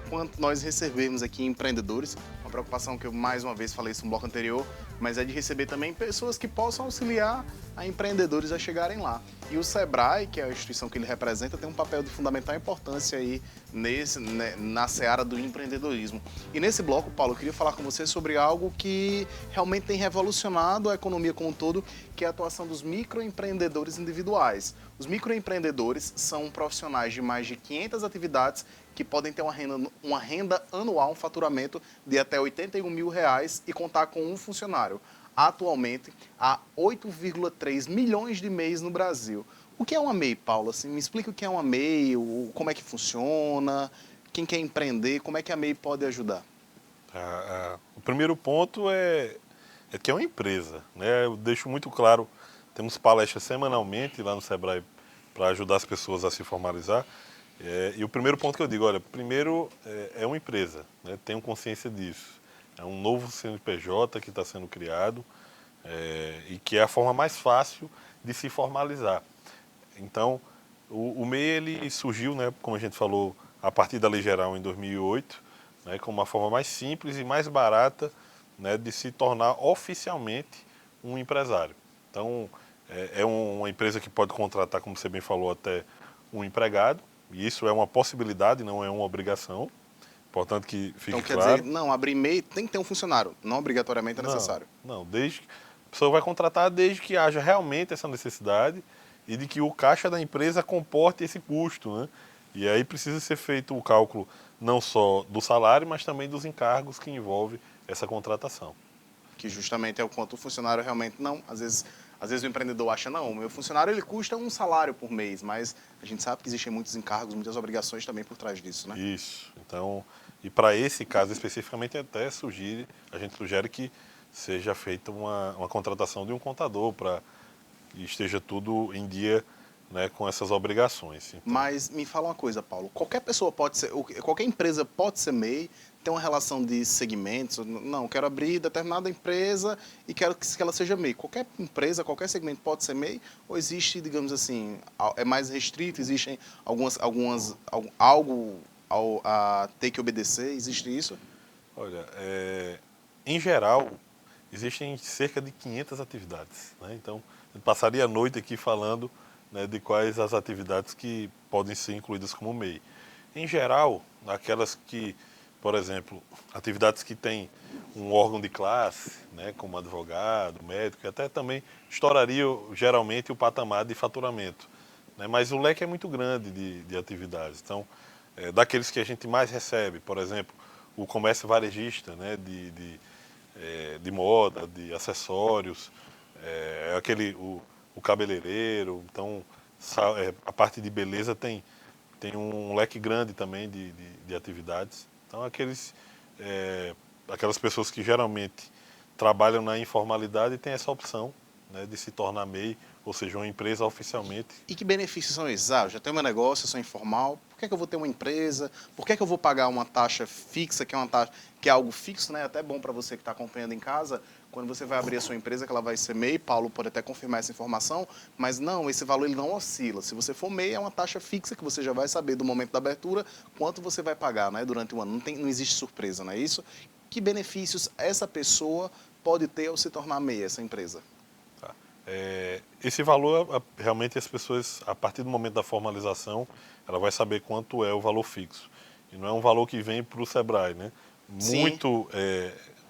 quanto nós recebemos aqui empreendedores, uma preocupação que eu mais uma vez falei isso no bloco anterior, mas é de receber também pessoas que possam auxiliar a empreendedores a chegarem lá. E o Sebrae, que é a instituição que ele representa, tem um papel de fundamental importância aí na seara do empreendedorismo. E nesse bloco, Paulo, eu queria falar com você sobre algo que realmente tem revolucionado a economia como um todo, que é a atuação dos microempreendedores individuais. Os microempreendedores são profissionais de mais de 500 atividades que podem ter uma renda anual, um faturamento de até R$81 mil e contar com um funcionário. Atualmente, há 8,3 milhões de MEIs no Brasil. O que é uma MEI, Paulo? Assim, me explica o que é uma MEI, como é que funciona, quem quer empreender, como é que a MEI pode ajudar? O primeiro ponto é que é uma empresa, né? Eu deixo muito claro, temos palestras semanalmente lá no Sebrae para ajudar as pessoas a se formalizar. E o primeiro ponto que eu digo, olha, primeiro é uma empresa, né? Tenham consciência disso. É um novo CNPJ que está sendo criado e que é a forma mais fácil de se formalizar. Então, o MEI ele surgiu, né, como a gente falou, a partir da Lei Geral em 2008, né, como uma forma mais simples e mais barata, né, de se tornar oficialmente um empresário. Então, é uma empresa que pode contratar, como você bem falou, até um empregado, e isso é uma possibilidade, não é uma obrigação. Importante que fique então, quer claro. dizer, não, abrir MEI tem que ter um funcionário, não obrigatoriamente é necessário. Não, a pessoa vai contratar desde que haja realmente essa necessidade e de que o caixa da empresa comporte esse custo, né? E aí precisa ser feito o cálculo não só do salário, mas também dos encargos que envolve essa contratação. Que justamente é o quanto o funcionário realmente não, às vezes o empreendedor acha, não, o meu funcionário ele custa um salário por mês, mas a gente sabe que existem muitos encargos, muitas obrigações também por trás disso, né? Isso. Então, e para esse caso especificamente até a gente sugere que seja feita uma contratação de um contador para que esteja tudo em dia, né, com essas obrigações. Então, mas me fala uma coisa, Paulo, qualquer pessoa pode ser, qualquer empresa pode ser MEI, tem uma relação de segmentos, não, quero abrir determinada empresa e quero que ela seja MEI. Qualquer empresa, qualquer segmento pode ser MEI ou existe, digamos assim, é mais restrito, existem algo a ter que obedecer, existe isso? Olha, em geral, existem cerca de 500 atividades, né? Então, eu passaria a noite aqui falando, né, de quais as atividades que podem ser incluídas como MEI. Em geral, aquelas que, por exemplo, atividades que têm um órgão de classe, né, como advogado, médico, e até também estouraria geralmente o patamar de faturamento, né? Mas o leque é muito grande de atividades. Então, daqueles que a gente mais recebe, por exemplo, o comércio varejista, né, de moda, de acessórios, o cabeleireiro. Então, a parte de beleza tem um leque grande também de atividades. Então, aquelas pessoas que geralmente trabalham na informalidade têm essa opção, né, de se tornar MEI, ou seja, uma empresa oficialmente. E que benefícios são esses? Eu já tenho meu negócio, eu sou informal, por que eu vou ter uma empresa? Por que eu vou pagar uma taxa fixa, que é algo fixo, né? Até bom para você que está acompanhando em casa, quando você vai abrir a sua empresa, que ela vai ser MEI, Paulo pode até confirmar essa informação, mas não, esse valor ele não oscila. Se você for MEI, é uma taxa fixa que você já vai saber do momento da abertura quanto você vai pagar, né, durante o ano. Não existe surpresa, não é isso? Que benefícios essa pessoa pode ter ao se tornar MEI, essa empresa? Esse valor, realmente as pessoas, a partir do momento da formalização, ela vai saber quanto é o valor fixo. E não é um valor que vem para o Sebrae, né?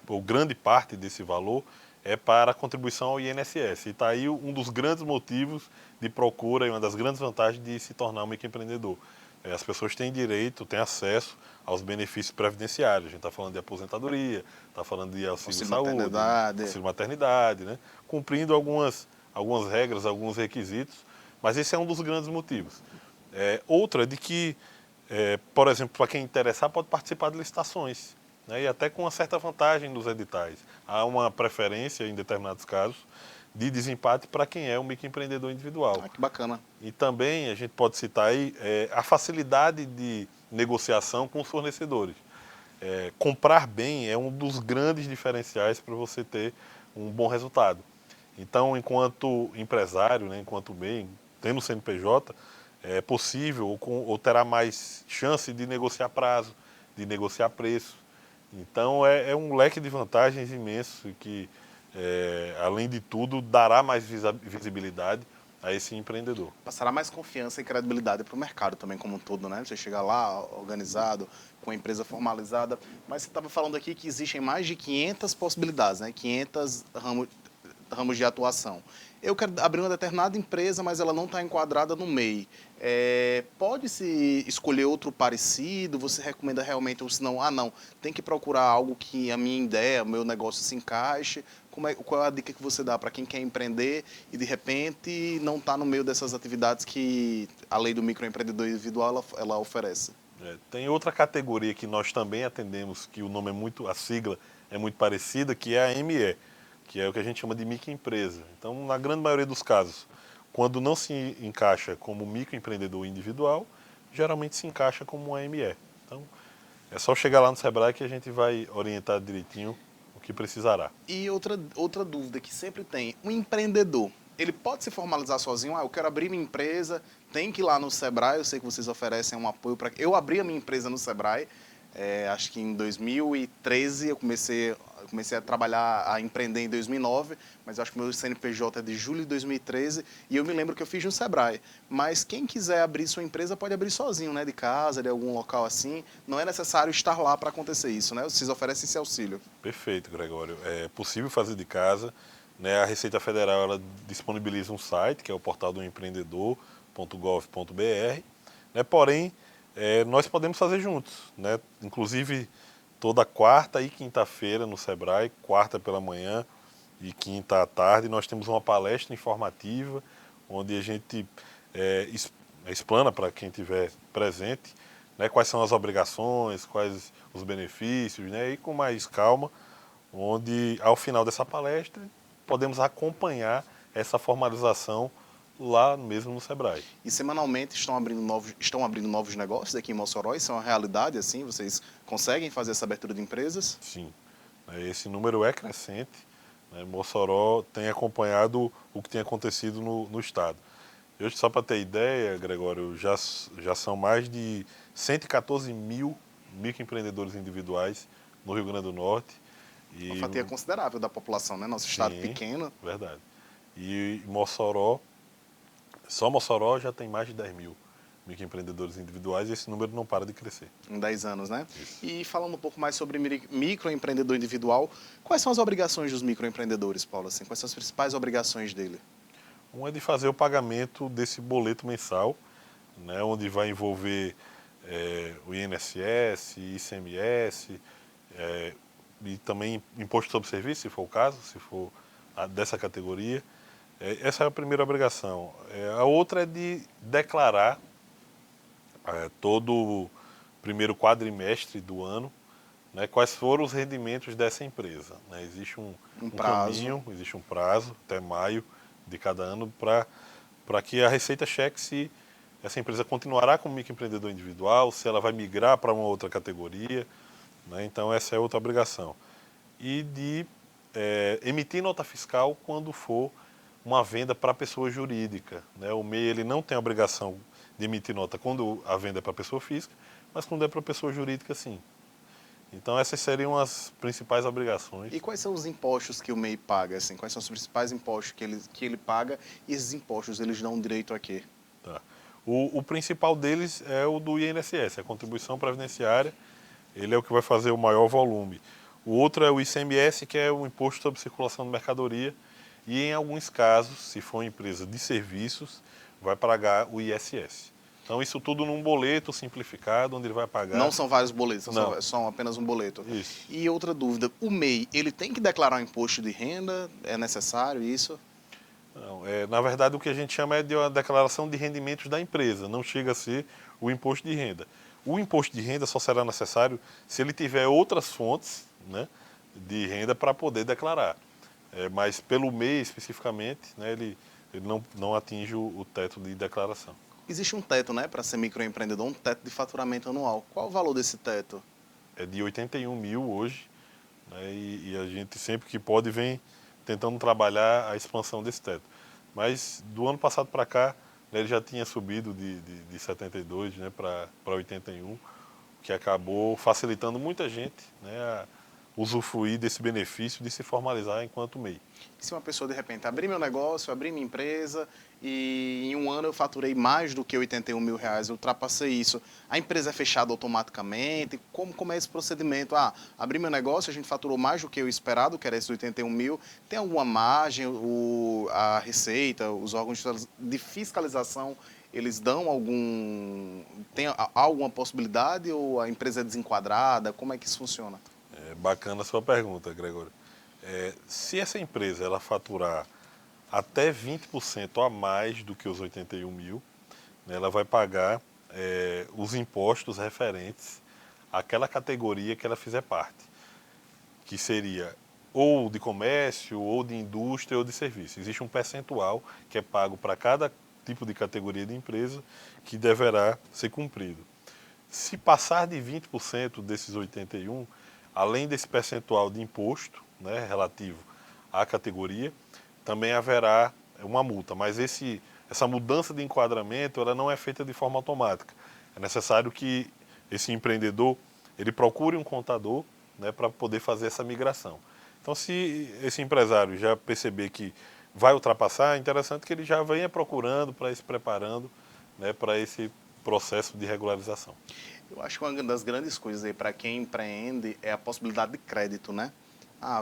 Ou grande parte desse valor é para a contribuição ao INSS. E está aí um dos grandes motivos de procura e uma das grandes vantagens de se tornar um microempreendedor. As pessoas têm direito, têm acesso aos benefícios previdenciários. A gente está falando de aposentadoria, está falando de auxílio saúde, auxílio maternidade, né? Cumprindo algumas regras, alguns requisitos, mas esse é um dos grandes motivos. Outra é de que, por exemplo, para quem interessar, pode participar de licitações, né? E até com uma certa vantagem nos editais. Há uma preferência, em determinados casos, de desempate para quem é um microempreendedor individual. Que bacana. E também a gente pode citar aí a facilidade de negociação com os fornecedores. Comprar bem é um dos grandes diferenciais para você ter um bom resultado. Então, enquanto empresário, né, enquanto MEI, tendo CNPJ, é possível ou terá mais chance de negociar prazo, de negociar preço. Então é um leque de vantagens imenso e que, além de tudo, dará mais visibilidade a esse empreendedor. Passará mais confiança e credibilidade para o mercado também como um todo, né? Você chegar lá organizado, com a empresa formalizada. Mas você estava falando aqui que existem mais de 500 possibilidades, né? 500 ramos de atuação. Eu quero abrir uma determinada empresa, mas ela não está enquadrada no MEI. Pode-se escolher outro parecido? Você recomenda realmente, ou se não, não, tem que procurar algo que a minha ideia, o meu negócio se encaixe? Qual é a dica que você dá para quem quer empreender e, de repente, não está no meio dessas atividades que a lei do microempreendedor individual ela oferece? Tem outra categoria que nós também atendemos, que o nome a sigla é muito parecida, que é a ME, que é o que a gente chama de microempresa. Então, na grande maioria dos casos, quando não se encaixa como microempreendedor individual, geralmente se encaixa como uma ME. Então, é só chegar lá no Sebrae que a gente vai orientar direitinho o que precisará. E outra dúvida que sempre tem, um empreendedor, ele pode se formalizar sozinho? Eu quero abrir minha empresa, tem que ir lá no Sebrae, eu sei que vocês oferecem um apoio para... Eu abri a minha empresa no Sebrae, acho que em 2013 eu comecei a trabalhar, a empreender em 2009, mas eu acho que meu CNPJ é de julho de 2013 e eu me lembro que eu fiz no Sebrae. Mas quem quiser abrir sua empresa pode abrir sozinho, né, de casa, de algum local assim. Não é necessário estar lá para acontecer isso, né? Vocês oferecem esse auxílio. Perfeito, Gregório. É possível fazer de casa, né? A Receita Federal ela disponibiliza um site, que é o portal do empreendedor.gov.br, né? Porém, nós podemos fazer juntos, né? Inclusive, toda quarta e quinta-feira no Sebrae, quarta pela manhã e quinta à tarde, nós temos uma palestra informativa, onde a gente explana para quem estiver presente, né, quais são as obrigações, quais os benefícios, né, e com mais calma, onde ao final dessa palestra podemos acompanhar essa formalização lá mesmo no Sebrae. E semanalmente estão abrindo novos negócios aqui em Mossoró? Isso é uma realidade, assim? Vocês conseguem fazer essa abertura de empresas? Sim, esse número é crescente. Mossoró tem acompanhado o que tem acontecido no estado. Hoje, só para ter ideia, Gregório, já são mais de 114 mil microempreendedores individuais no Rio Grande do Norte. Uma fatia considerável da população, né? Nosso estado pequeno. Verdade. E Mossoró, só Mossoró já tem mais de 10 mil microempreendedores individuais e esse número não para de crescer. Em 10 anos, né? Isso. E falando um pouco mais sobre microempreendedor individual, quais são as obrigações dos microempreendedores, Paulo? Assim, quais são as principais obrigações dele? Um é de fazer o pagamento desse boleto mensal, né, onde vai envolver o INSS, ICMS, e também imposto sobre serviço, se for o caso, se for dessa categoria. Essa é a primeira obrigação. A outra é de declarar todo o primeiro quadrimestre do ano, né, quais foram os rendimentos dessa empresa. Né? Existe um caminho, existe um prazo, até maio de cada ano, para que a Receita cheque se essa empresa continuará como microempreendedor individual, se ela vai migrar para uma outra categoria. Né? Então, essa é outra obrigação. E de emitir nota fiscal quando for uma venda para pessoa jurídica. Né? O MEI ele não tem a obrigação de emitir nota quando a venda é para pessoa física, mas quando é para pessoa jurídica, sim. Então, essas seriam as principais obrigações. E quais são os impostos que o MEI paga? Assim? Quais são os principais impostos que ele paga e esses impostos eles dão direito a quê? Tá. O principal deles é o do INSS, a contribuição previdenciária. Ele é o que vai fazer o maior volume. O outro é o ICMS, que é o Imposto sobre Circulação de Mercadoria. E, em alguns casos, se for uma empresa de serviços, vai pagar o ISS. Então, isso tudo num boleto simplificado, onde ele vai pagar... Não são vários boletos, são apenas um boleto. Isso. E outra dúvida, o MEI, ele tem que declarar um imposto de renda? É necessário isso? Não, na verdade, o que a gente chama é de uma declaração de rendimentos da empresa, não chega a ser o imposto de renda. O imposto de renda só será necessário se ele tiver outras fontes, né, de renda para poder declarar. Mas pelo MEI, especificamente, né, ele não atinge o teto de declaração. Existe um teto, né, para ser microempreendedor, um teto de faturamento anual. Qual o valor desse teto? É de 81 mil hoje, né, e a gente sempre que pode vem tentando trabalhar a expansão desse teto. Mas do ano passado para cá Ele já tinha subido de 72, né, para 81, que acabou facilitando muita gente, né, a usufruir desse benefício de se formalizar enquanto MEI. E se uma pessoa, de repente, abrir meu negócio, abrir minha empresa e em um ano eu faturei mais do que R$81 mil, eu ultrapassei isso, a empresa é fechada automaticamente? Como é esse procedimento? Abri meu negócio, a gente faturou mais do que o esperado, que era esses 81 mil, tem alguma margem, a Receita, os órgãos de fiscalização, eles dão tem alguma possibilidade ou a empresa é desenquadrada? Como é que isso funciona? Bacana a sua pergunta, Gregório. Se essa empresa ela faturar até 20% a mais do que os 81 mil, né, ela vai pagar os impostos referentes àquela categoria que ela fizer parte, que seria ou de comércio, ou de indústria, ou de serviço. Existe um percentual que é pago para cada tipo de categoria de empresa que deverá ser cumprido. Se passar de 20% desses 81, além desse percentual de imposto, né, relativo à categoria, também haverá uma multa. Mas essa mudança de enquadramento ela não é feita de forma automática. É necessário que esse empreendedor ele procure um contador, né, para poder fazer essa migração. Então, se esse empresário já perceber que vai ultrapassar, é interessante que ele já venha procurando, para ir se preparando, né, para esse processo de regularização. Eu acho que uma das grandes coisas aí para quem empreende é a possibilidade de crédito, né?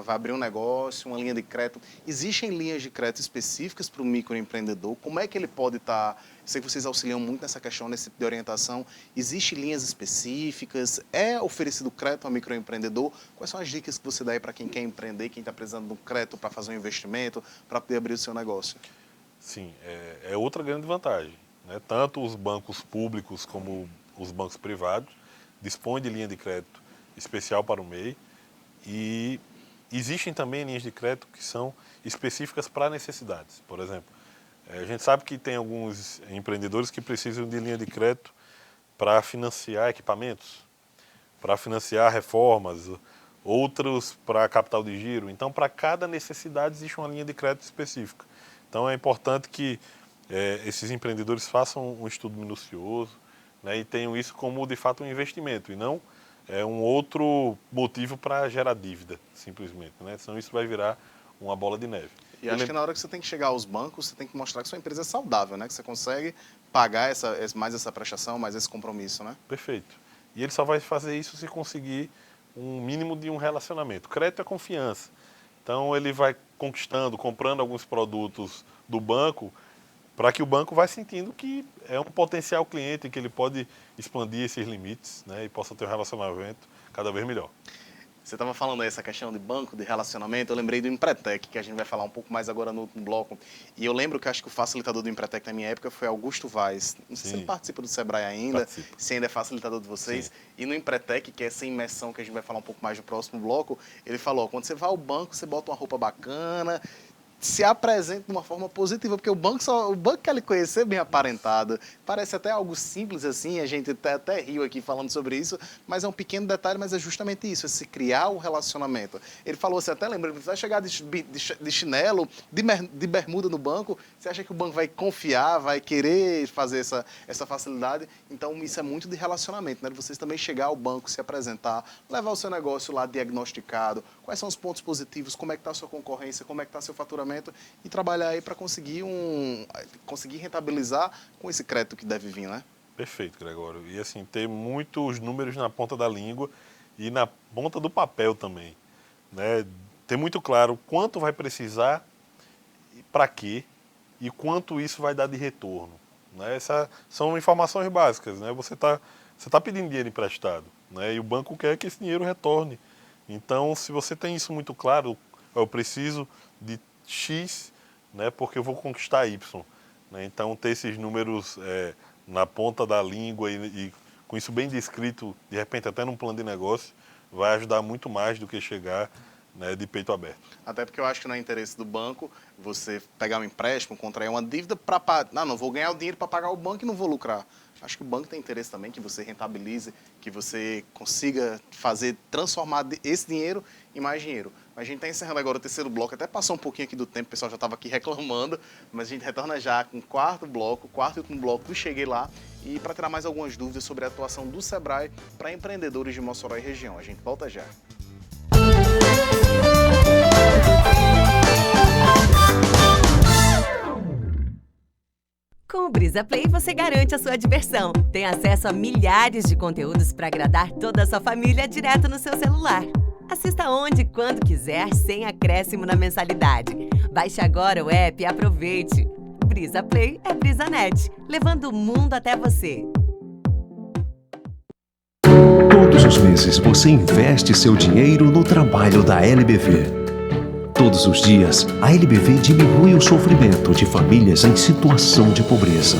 Vai abrir um negócio, uma linha de crédito. Existem linhas de crédito específicas para o microempreendedor? Como é que ele pode estar... Sei que vocês auxiliam muito nessa questão, nesse tipo de orientação. Existem linhas específicas? É oferecido crédito ao microempreendedor? Quais são as dicas que você dá aí para quem quer empreender, quem está precisando de um crédito para fazer um investimento, para poder abrir o seu negócio? Sim, é outra grande vantagem, né? Tanto os bancos públicos como os bancos privados dispõem de linha de crédito especial para o MEI e existem também linhas de crédito que são específicas para necessidades. Por exemplo, a gente sabe que tem alguns empreendedores que precisam de linha de crédito para financiar equipamentos, para financiar reformas, outros para capital de giro. Então, para cada necessidade existe uma linha de crédito específica. Então, é importante que esses empreendedores façam um estudo minucioso, né, e tenham isso como, de fato, um investimento, e não um outro motivo para gerar dívida, simplesmente, né? Senão isso vai virar uma bola de neve. E acho que na hora que você tem que chegar aos bancos, você tem que mostrar que sua empresa é saudável, né? Que você consegue pagar mais essa prestação, mais esse compromisso, né? Perfeito. E ele só vai fazer isso se conseguir um mínimo de um relacionamento. Crédito é confiança. Então ele vai conquistando, comprando alguns produtos do banco, para que o banco vá sentindo que é um potencial cliente, que ele pode expandir esses limites, né, e possa ter um relacionamento cada vez melhor. Você estava falando aí essa questão de banco, de relacionamento, eu lembrei do Empretec, que a gente vai falar um pouco mais agora no último bloco. E eu lembro que acho que o facilitador do Empretec na minha época foi Augusto Vaz. Não sei se ele participa do Sebrae ainda, se ainda é facilitador de vocês. Sim. E no Empretec, que é essa imersão que a gente vai falar um pouco mais no próximo bloco, ele falou, quando você vai ao banco, você bota uma roupa bacana, se apresenta de uma forma positiva, porque o banco quer lhe conhecer bem aparentado. Parece até algo simples assim, a gente até riu aqui falando sobre isso, mas é um pequeno detalhe, mas é justamente isso, é se criar um relacionamento. Ele falou, você até lembra, você vai chegar de chinelo, de bermuda no banco, você acha que o banco vai confiar, vai querer fazer essa facilidade? Então isso é muito de relacionamento, né? Vocês também chegar ao banco, se apresentar, levar o seu negócio lá diagnosticado, quais são os pontos positivos, como é que está a sua concorrência, como é que está seu faturamento, e trabalhar aí para conseguir rentabilizar com esse crédito que deve vir, né? Perfeito, Gregório. E assim, ter muitos números na ponta da língua e na ponta do papel também, né? Ter muito claro quanto vai precisar, para quê e quanto isso vai dar de retorno, né? Essas são informações básicas, né? Você tá pedindo dinheiro emprestado, né? E o banco quer que esse dinheiro retorne. Então, se você tem isso muito claro, eu preciso de X, né, porque eu vou conquistar Y. Né? Então, ter esses números na ponta da língua e com isso bem descrito, de repente até num plano de negócio, vai ajudar muito mais do que chegar, né, de peito aberto. Até porque eu acho que não é interesse do banco você pegar um empréstimo, contrair uma dívida para... Não vou ganhar o dinheiro para pagar o banco e não vou lucrar. Acho que o banco tem interesse também que você rentabilize, que você consiga transformar esse dinheiro em mais dinheiro. Mas a gente está encerrando agora o terceiro bloco, até passou um pouquinho aqui do tempo, o pessoal já estava aqui reclamando, mas a gente retorna já com o quarto e último bloco do Cheguei Lá, e para tirar mais algumas dúvidas sobre a atuação do Sebrae para empreendedores de Mossoró e região. A gente volta já. Com o Brisa Play, você garante a sua diversão. Tem acesso a milhares de conteúdos para agradar toda a sua família direto no seu celular. Assista onde e quando quiser, sem acréscimo na mensalidade. Baixe agora o app e aproveite. Brisa Play é BrisaNet, levando o mundo até você. Todos os meses você investe seu dinheiro no trabalho da LBV. Todos os dias, a LBV diminui o sofrimento de famílias em situação de pobreza.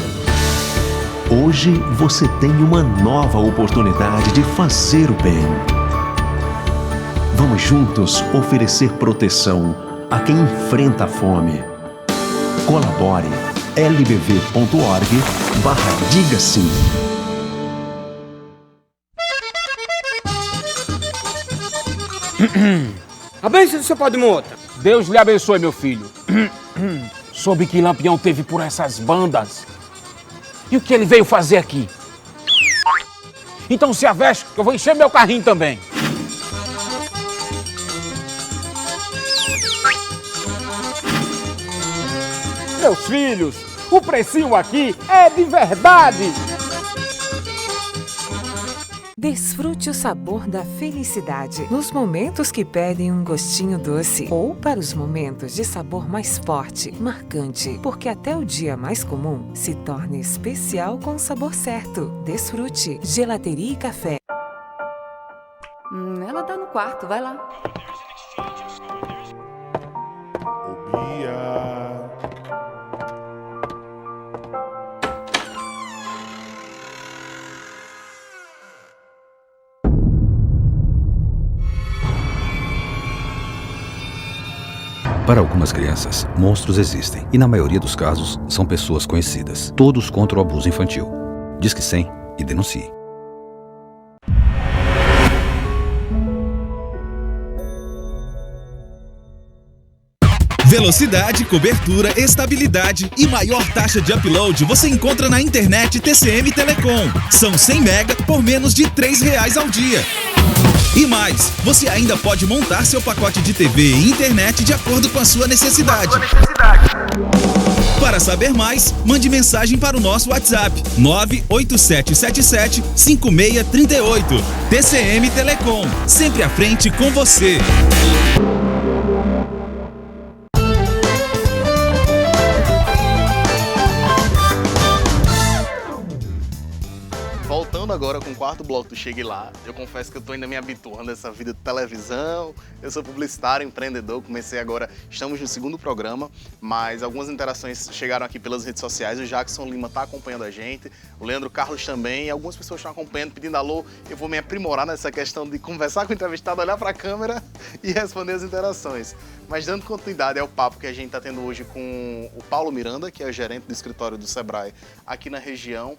Hoje, você tem uma nova oportunidade de fazer o bem. Vamos juntos oferecer proteção a quem enfrenta a fome. Colabore lbv.org/diga sim. A bênção do seu pai de mota. Deus lhe abençoe, meu filho. Soube que Lampião teve por essas bandas. E o que ele veio fazer aqui? Então se aveste que eu vou encher meu carrinho também. Meus filhos, o precinho aqui é de verdade. Desfrute o sabor da felicidade nos momentos que pedem um gostinho doce ou para os momentos de sabor mais forte, marcante, porque até o dia mais comum se torna especial com o sabor certo. Desfrute Gelateria e Café. Ela tá no quarto, vai lá. Para algumas crianças, monstros existem e, na maioria dos casos, são pessoas conhecidas. Todos contra o abuso infantil. Disque 100 e denuncie. Velocidade, cobertura, estabilidade e maior taxa de upload você encontra na internet TCM Telecom. São 100 mega por menos de R$3 ao dia. E mais, você ainda pode montar seu pacote de TV e internet de acordo com a sua necessidade. Para saber mais, mande mensagem para o nosso WhatsApp 987775638. TCM Telecom, sempre à frente com você. Voltando agora com o quarto bloco do Chegue Lá, eu confesso que eu tô ainda me habituando a essa vida de televisão, eu sou publicitário, empreendedor, comecei agora, estamos no segundo programa, mas algumas interações chegaram aqui pelas redes sociais, o Jackson Lima está acompanhando a gente, o Leandro Carlos também, e algumas pessoas estão acompanhando, pedindo alô, eu vou me aprimorar nessa questão de conversar com o entrevistado, olhar para a câmera e responder as interações. Mas dando continuidade ao papo que a gente está tendo hoje com o Paulo Miranda, que é o gerente do escritório do Sebrae aqui na região,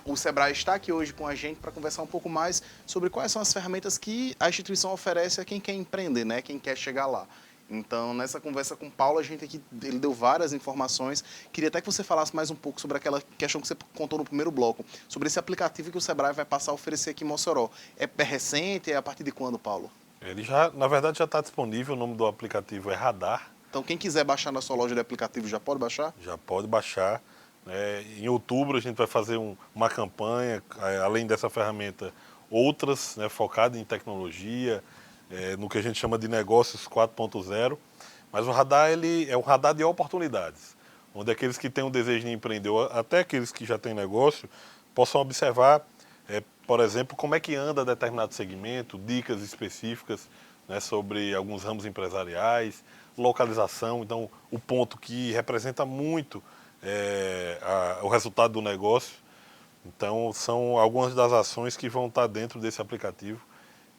o Sebrae está aqui hoje com a gente para conversar um pouco mais sobre quais são as ferramentas que a instituição oferece a quem quer empreender, né? Quem quer chegar lá. Então, nessa conversa com o Paulo, ele deu várias informações. Queria até que você falasse mais um pouco sobre aquela questão que você contou no primeiro bloco, sobre esse aplicativo que o Sebrae vai passar a oferecer aqui em Mossoró. É recente? É a partir de quando, Paulo? Ele já, na verdade, já está disponível. O nome do aplicativo é Radar. Então, quem quiser baixar na sua loja de aplicativo já pode baixar? Já pode baixar. Em outubro a gente vai fazer uma campanha, além dessa ferramenta, outras, focadas em tecnologia, no que a gente chama de negócios 4.0. Mas o Radar ele é um radar de oportunidades, onde aqueles que têm o desejo de empreender, ou até aqueles que já têm negócio, possam observar, por exemplo, como é que anda determinado segmento, dicas específicas sobre alguns ramos empresariais, localização, então o ponto que representa muito o resultado do negócio. Então, são algumas das ações que vão estar dentro desse aplicativo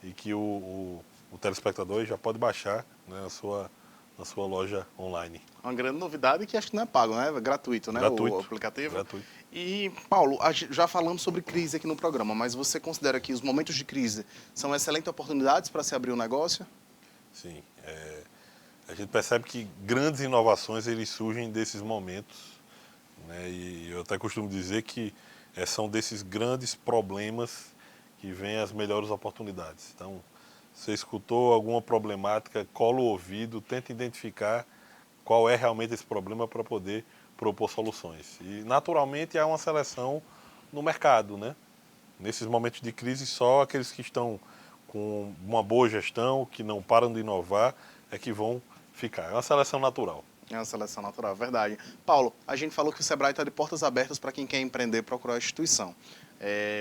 e que o telespectador já pode baixar, na na sua loja online. Uma grande novidade que acho que não é pago, né? É gratuito, né? Gratuito. O aplicativo. Gratuito. E, Paulo, já falamos sobre crise aqui no programa, mas você considera que os momentos de crise são excelentes oportunidades para se abrir um negócio? Sim. A gente percebe que grandes inovações eles surgem desses momentos, né? E eu até costumo dizer que são desses grandes problemas que vêm as melhores oportunidades. Então, você escutou alguma problemática, cola o ouvido, tenta identificar qual é realmente esse problema para poder propor soluções. E, naturalmente, há uma seleção no mercado, né? Nesses momentos de crise, só aqueles que estão com uma boa gestão, que não param de inovar, é que vão ficar. É uma seleção natural. É uma seleção natural, verdade. Paulo, a gente falou que o Sebrae está de portas abertas para quem quer empreender, procurar a instituição.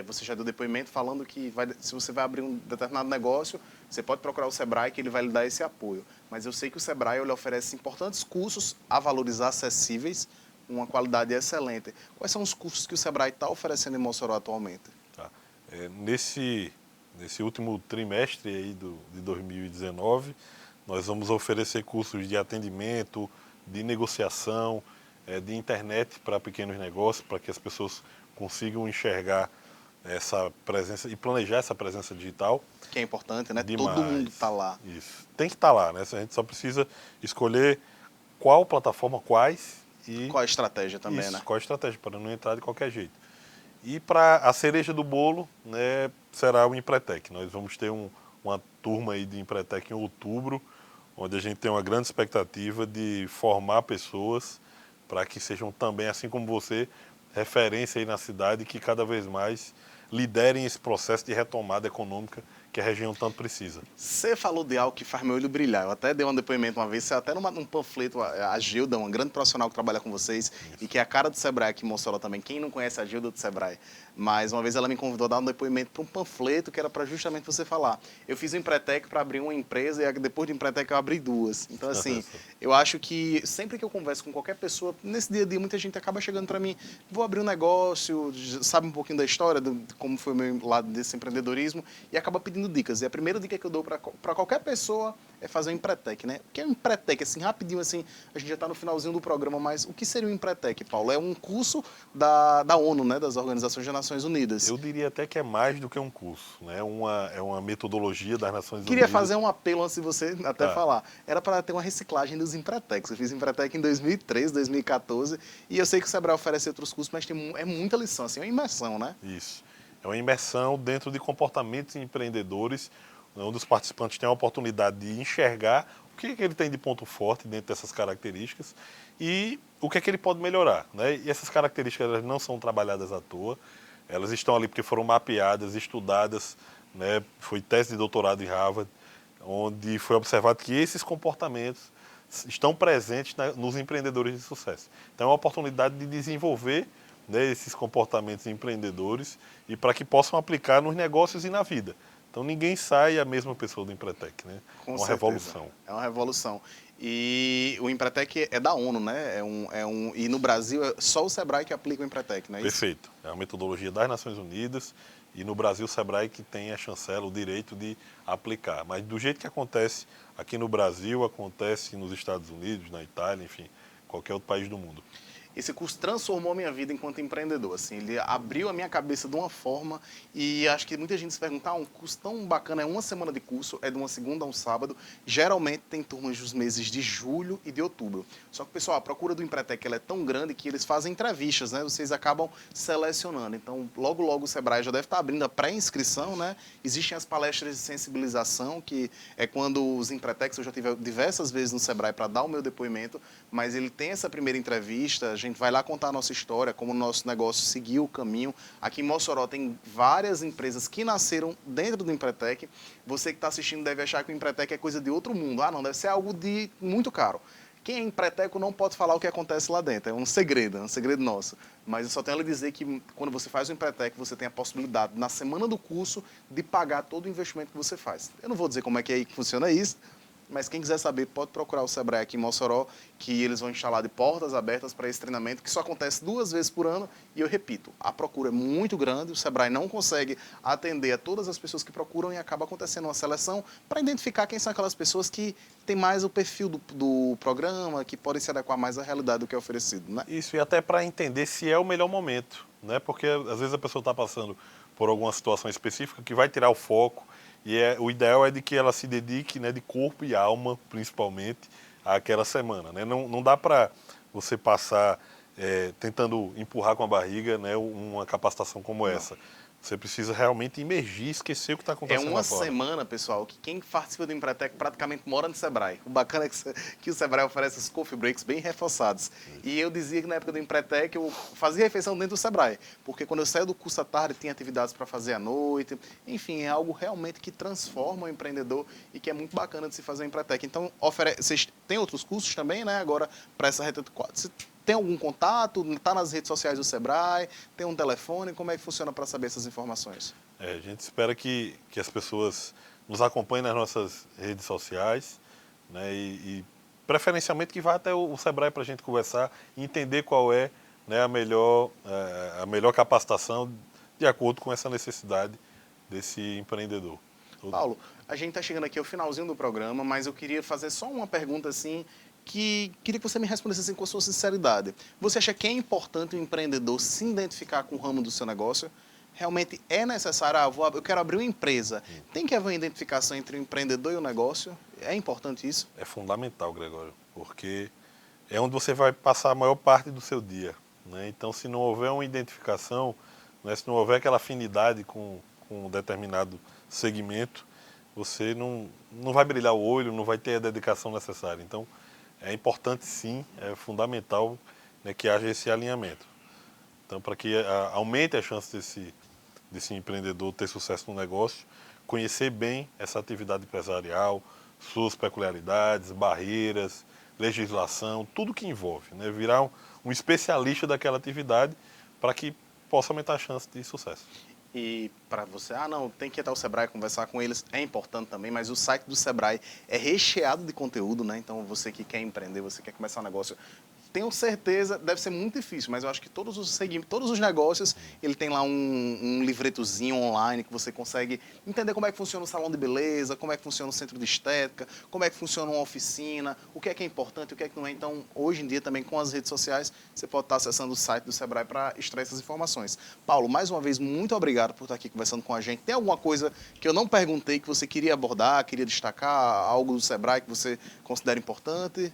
Você já deu depoimento falando que se você vai abrir um determinado negócio, você pode procurar o Sebrae, que ele vai lhe dar esse apoio. Mas eu sei que o Sebrae ele oferece importantes cursos a valores acessíveis, uma qualidade excelente. Quais são os cursos que o Sebrae está oferecendo em Mossoró atualmente? Tá. Nesse último trimestre aí de 2019, nós vamos oferecer cursos de atendimento, de negociação, de internet para pequenos negócios, para que as pessoas consigam enxergar essa presença e planejar essa presença digital. Que é importante, né? Demais. Todo mundo está lá. Isso. Tem que estar lá, né? A gente só precisa escolher qual plataforma, quais e... Qual a estratégia também, isso, né? qual a estratégia, para não entrar de qualquer jeito. E para a cereja do bolo, né, será o Empretec. Nós vamos ter uma turma aí de Empretec em outubro, onde a gente tem uma grande expectativa de formar pessoas para que sejam também, assim como você, referência aí na cidade, que cada vez mais liderem esse processo de retomada econômica que a região tanto precisa. Você falou de algo que faz meu olho brilhar. Eu até dei um depoimento uma vez, até num panfleto, a Gilda, uma grande profissional que trabalha com vocês, e que é a cara do Sebrae aqui em Mossoró também. Quem não conhece a Gilda do Sebrae? Mas uma vez ela me convidou a dar um depoimento para um panfleto que era para justamente você falar. Eu fiz o Empretec para abrir uma empresa e depois do Empretec eu abri duas. Então, assim, eu acho que sempre que eu converso com qualquer pessoa, nesse dia a dia, muita gente acaba chegando para mim, vou abrir um negócio, sabe um pouquinho da história, de como foi o meu lado desse empreendedorismo, e acaba pedindo dicas. E a primeira dica que eu dou para qualquer pessoa é fazer um Empretec, né? O que é um Empretec? Assim, rapidinho, assim, a gente já está no finalzinho do programa, mas o que seria um Empretec, Paulo? É um curso da ONU, né? Das Organizações das Nações Unidas. Eu diria até que é mais do que um curso, né? É uma metodologia das Nações Unidas. Queria fazer um apelo antes de você até falar. Era para ter uma reciclagem dos Empretecs. Eu fiz Empretec em 2013, 2014, e eu sei que o Sebrae oferece outros cursos, mas é muita lição, assim, é uma imersão, né? Isso. É uma imersão dentro de comportamentos empreendedores, onde os participantes têm a oportunidade de enxergar o que ele tem de ponto forte dentro dessas características e o que é que ele pode melhorar, né? E essas características elas não são trabalhadas à toa, elas estão ali porque foram mapeadas, estudadas, né? Foi tese de doutorado em Harvard, onde foi observado que esses comportamentos estão presentes nos empreendedores de sucesso. Então é uma oportunidade de desenvolver, né, esses comportamentos empreendedores e para que possam aplicar nos negócios e na vida. Então ninguém sai a mesma pessoa do Empretec, né? Com uma certeza. revolução. É uma revolução. E o Empretec é da ONU, né? E no Brasil é só o Sebrae que aplica o Empretec, não é isso? Perfeito. É uma metodologia das Nações Unidas e no Brasil o Sebrae que tem a chancela, o direito de aplicar. Mas do jeito que acontece aqui no Brasil, acontece nos Estados Unidos, na Itália, enfim, qualquer outro país do mundo. Esse curso transformou a minha vida enquanto empreendedor, assim, ele abriu a minha cabeça de uma forma e acho que muita gente se pergunta, um curso tão bacana, é uma semana de curso, é de uma segunda a um sábado, geralmente tem turmas dos meses de julho e de outubro. Só que, pessoal, a procura do Empretec ela é tão grande que eles fazem entrevistas, né? Vocês acabam selecionando. Então, logo, logo o Sebrae já deve estar abrindo a pré-inscrição, né? Existem as palestras de sensibilização, que é quando os Empretecs, eu já tive diversas vezes no Sebrae para dar o meu depoimento, mas ele tem essa primeira entrevista, a gente vai lá contar a nossa história, como o nosso negócio seguiu o caminho. Aqui em Mossoró tem várias empresas que nasceram dentro do Empretec. Você que está assistindo deve achar que o Empretec é coisa de outro mundo. Ah, não, deve ser algo de muito caro. Quem é empreteco não pode falar o que acontece lá dentro, é um segredo nosso. Mas eu só tenho a lhe dizer que quando você faz o Empretec, você tem a possibilidade, na semana do curso, de pagar todo o investimento que você faz. Eu não vou dizer como é que funciona isso, mas quem quiser saber pode procurar o Sebrae aqui em Mossoró, que eles vão instalar de portas abertas para esse treinamento, que só acontece 2 vezes por ano. E eu repito, a procura é muito grande, o Sebrae não consegue atender a todas as pessoas que procuram e acaba acontecendo uma seleção para identificar quem são aquelas pessoas que têm mais o perfil do programa, que podem se adequar mais à realidade do que é oferecido, né? Isso, e até para entender se é o melhor momento, né? Porque às vezes a pessoa está passando por alguma situação específica que vai tirar o foco, e o ideal é de que ela se dedique, né, de corpo e alma, principalmente, àquela semana, né? Não dá para você passar tentando empurrar com a barriga, né, uma capacitação como essa. Você precisa realmente imergir, esquecer o que está acontecendo lá fora. É uma semana, pessoal, que quem participa do Empretec praticamente mora no Sebrae. O bacana é que o Sebrae oferece os coffee breaks bem reforçados. E eu dizia que na época do Empretec eu fazia refeição dentro do Sebrae, porque quando eu saio do curso à tarde tinha atividades para fazer à noite. Enfim, é algo realmente que transforma o empreendedor e que é muito bacana de se fazer o Empretec. Então, vocês têm outros cursos também, né? Agora, para essa reta de 4. Tem algum contato? Está nas redes sociais do Sebrae? Tem um telefone? Como é que funciona para saber essas informações? A gente espera que as pessoas nos acompanhem nas nossas redes sociais, né, e preferencialmente que vá até o Sebrae para a gente conversar e entender qual é, né, a melhor capacitação de acordo com essa necessidade desse empreendedor. Paulo, a gente está chegando aqui ao finalzinho do programa, mas eu queria fazer só uma pergunta assim, que queria que você me respondesse assim, com a sua sinceridade. Você acha que é importante o empreendedor se identificar com o ramo do seu negócio? Realmente é necessário, eu quero abrir uma empresa. Tem que haver uma identificação entre o empreendedor e o negócio? É importante isso? É fundamental, Gregório, porque é onde você vai passar a maior parte do seu dia, né? Então, se não houver uma identificação, né, se não houver aquela afinidade com um determinado segmento, você não vai brilhar o olho, não vai ter a dedicação necessária. Então, é importante sim, é fundamental, né, que haja esse alinhamento. Então, para que aumente a chance desse empreendedor ter sucesso no negócio, conhecer bem essa atividade empresarial, suas peculiaridades, barreiras, legislação, tudo que envolve, né, virar um especialista daquela atividade para que possa aumentar a chance de sucesso. E para você, não, tem que ir até o Sebrae conversar com eles, é importante também, mas o site do Sebrae é recheado de conteúdo, né? Então você que quer empreender, você quer começar um negócio, tenho certeza, deve ser muito difícil, mas eu acho que todos os negócios, ele tem lá um livretozinho online que você consegue entender como é que funciona o salão de beleza, como é que funciona o centro de estética, como é que funciona uma oficina, o que é importante, o que é que não é. Então, hoje em dia, também com as redes sociais, você pode estar acessando o site do Sebrae para extrair essas informações. Paulo, mais uma vez, muito obrigado por estar aqui conversando com a gente. Tem alguma coisa que eu não perguntei que você queria abordar, queria destacar, algo do Sebrae que você considera importante?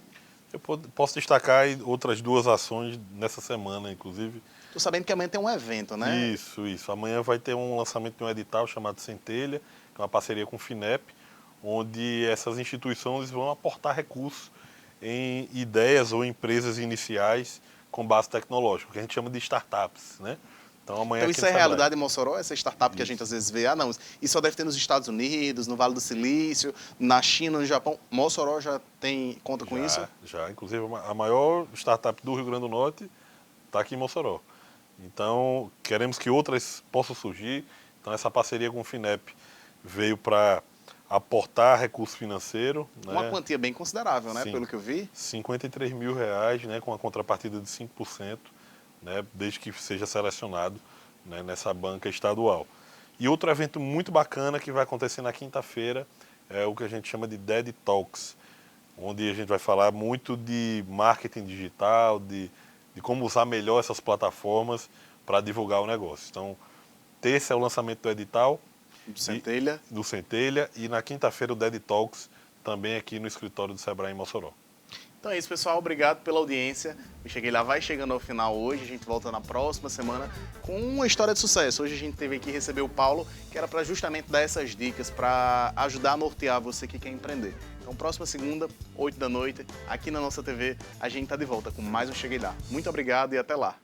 Eu posso destacar outras 2 ações nessa semana, inclusive. Estou sabendo que amanhã tem um evento, né? Isso. Amanhã vai ter um lançamento de um edital chamado Centelha, que é uma parceria com o FINEP, onde essas instituições vão aportar recursos em ideias ou empresas iniciais com base tecnológica, que a gente chama de startups, né? Então, amanhã isso é realidade em Mossoró, essa startup que a gente às vezes vê, isso só deve ter nos Estados Unidos, no Vale do Silício, na China, no Japão. Mossoró já conta com isso? Já, inclusive a maior startup do Rio Grande do Norte está aqui em Mossoró. Então, queremos que outras possam surgir. Então, essa parceria com o FINEP veio para aportar recurso financeiro. Uma quantia bem considerável, né? Pelo que eu vi. R$53 mil, né, com a contrapartida de 5%. Né, desde que seja selecionado, né, nessa banca estadual. E outro evento muito bacana que vai acontecer na quinta-feira é o que a gente chama de DED Talks, onde a gente vai falar muito de marketing digital, de como usar melhor essas plataformas para divulgar o negócio. Então, terça é o lançamento do edital do Centelha, e na quinta-feira o DED Talks também aqui no escritório do Sebrae em Mossoró. Então é isso, pessoal. Obrigado pela audiência. Eu cheguei lá, vai chegando ao final hoje. A gente volta na próxima semana com uma história de sucesso. Hoje a gente teve aqui receber o Paulo, que era para justamente dar essas dicas, para ajudar a nortear você que quer empreender. Então, próxima segunda, 8 da noite, aqui na nossa TV, a gente está de volta com mais um Cheguei Lá. Muito obrigado e até lá.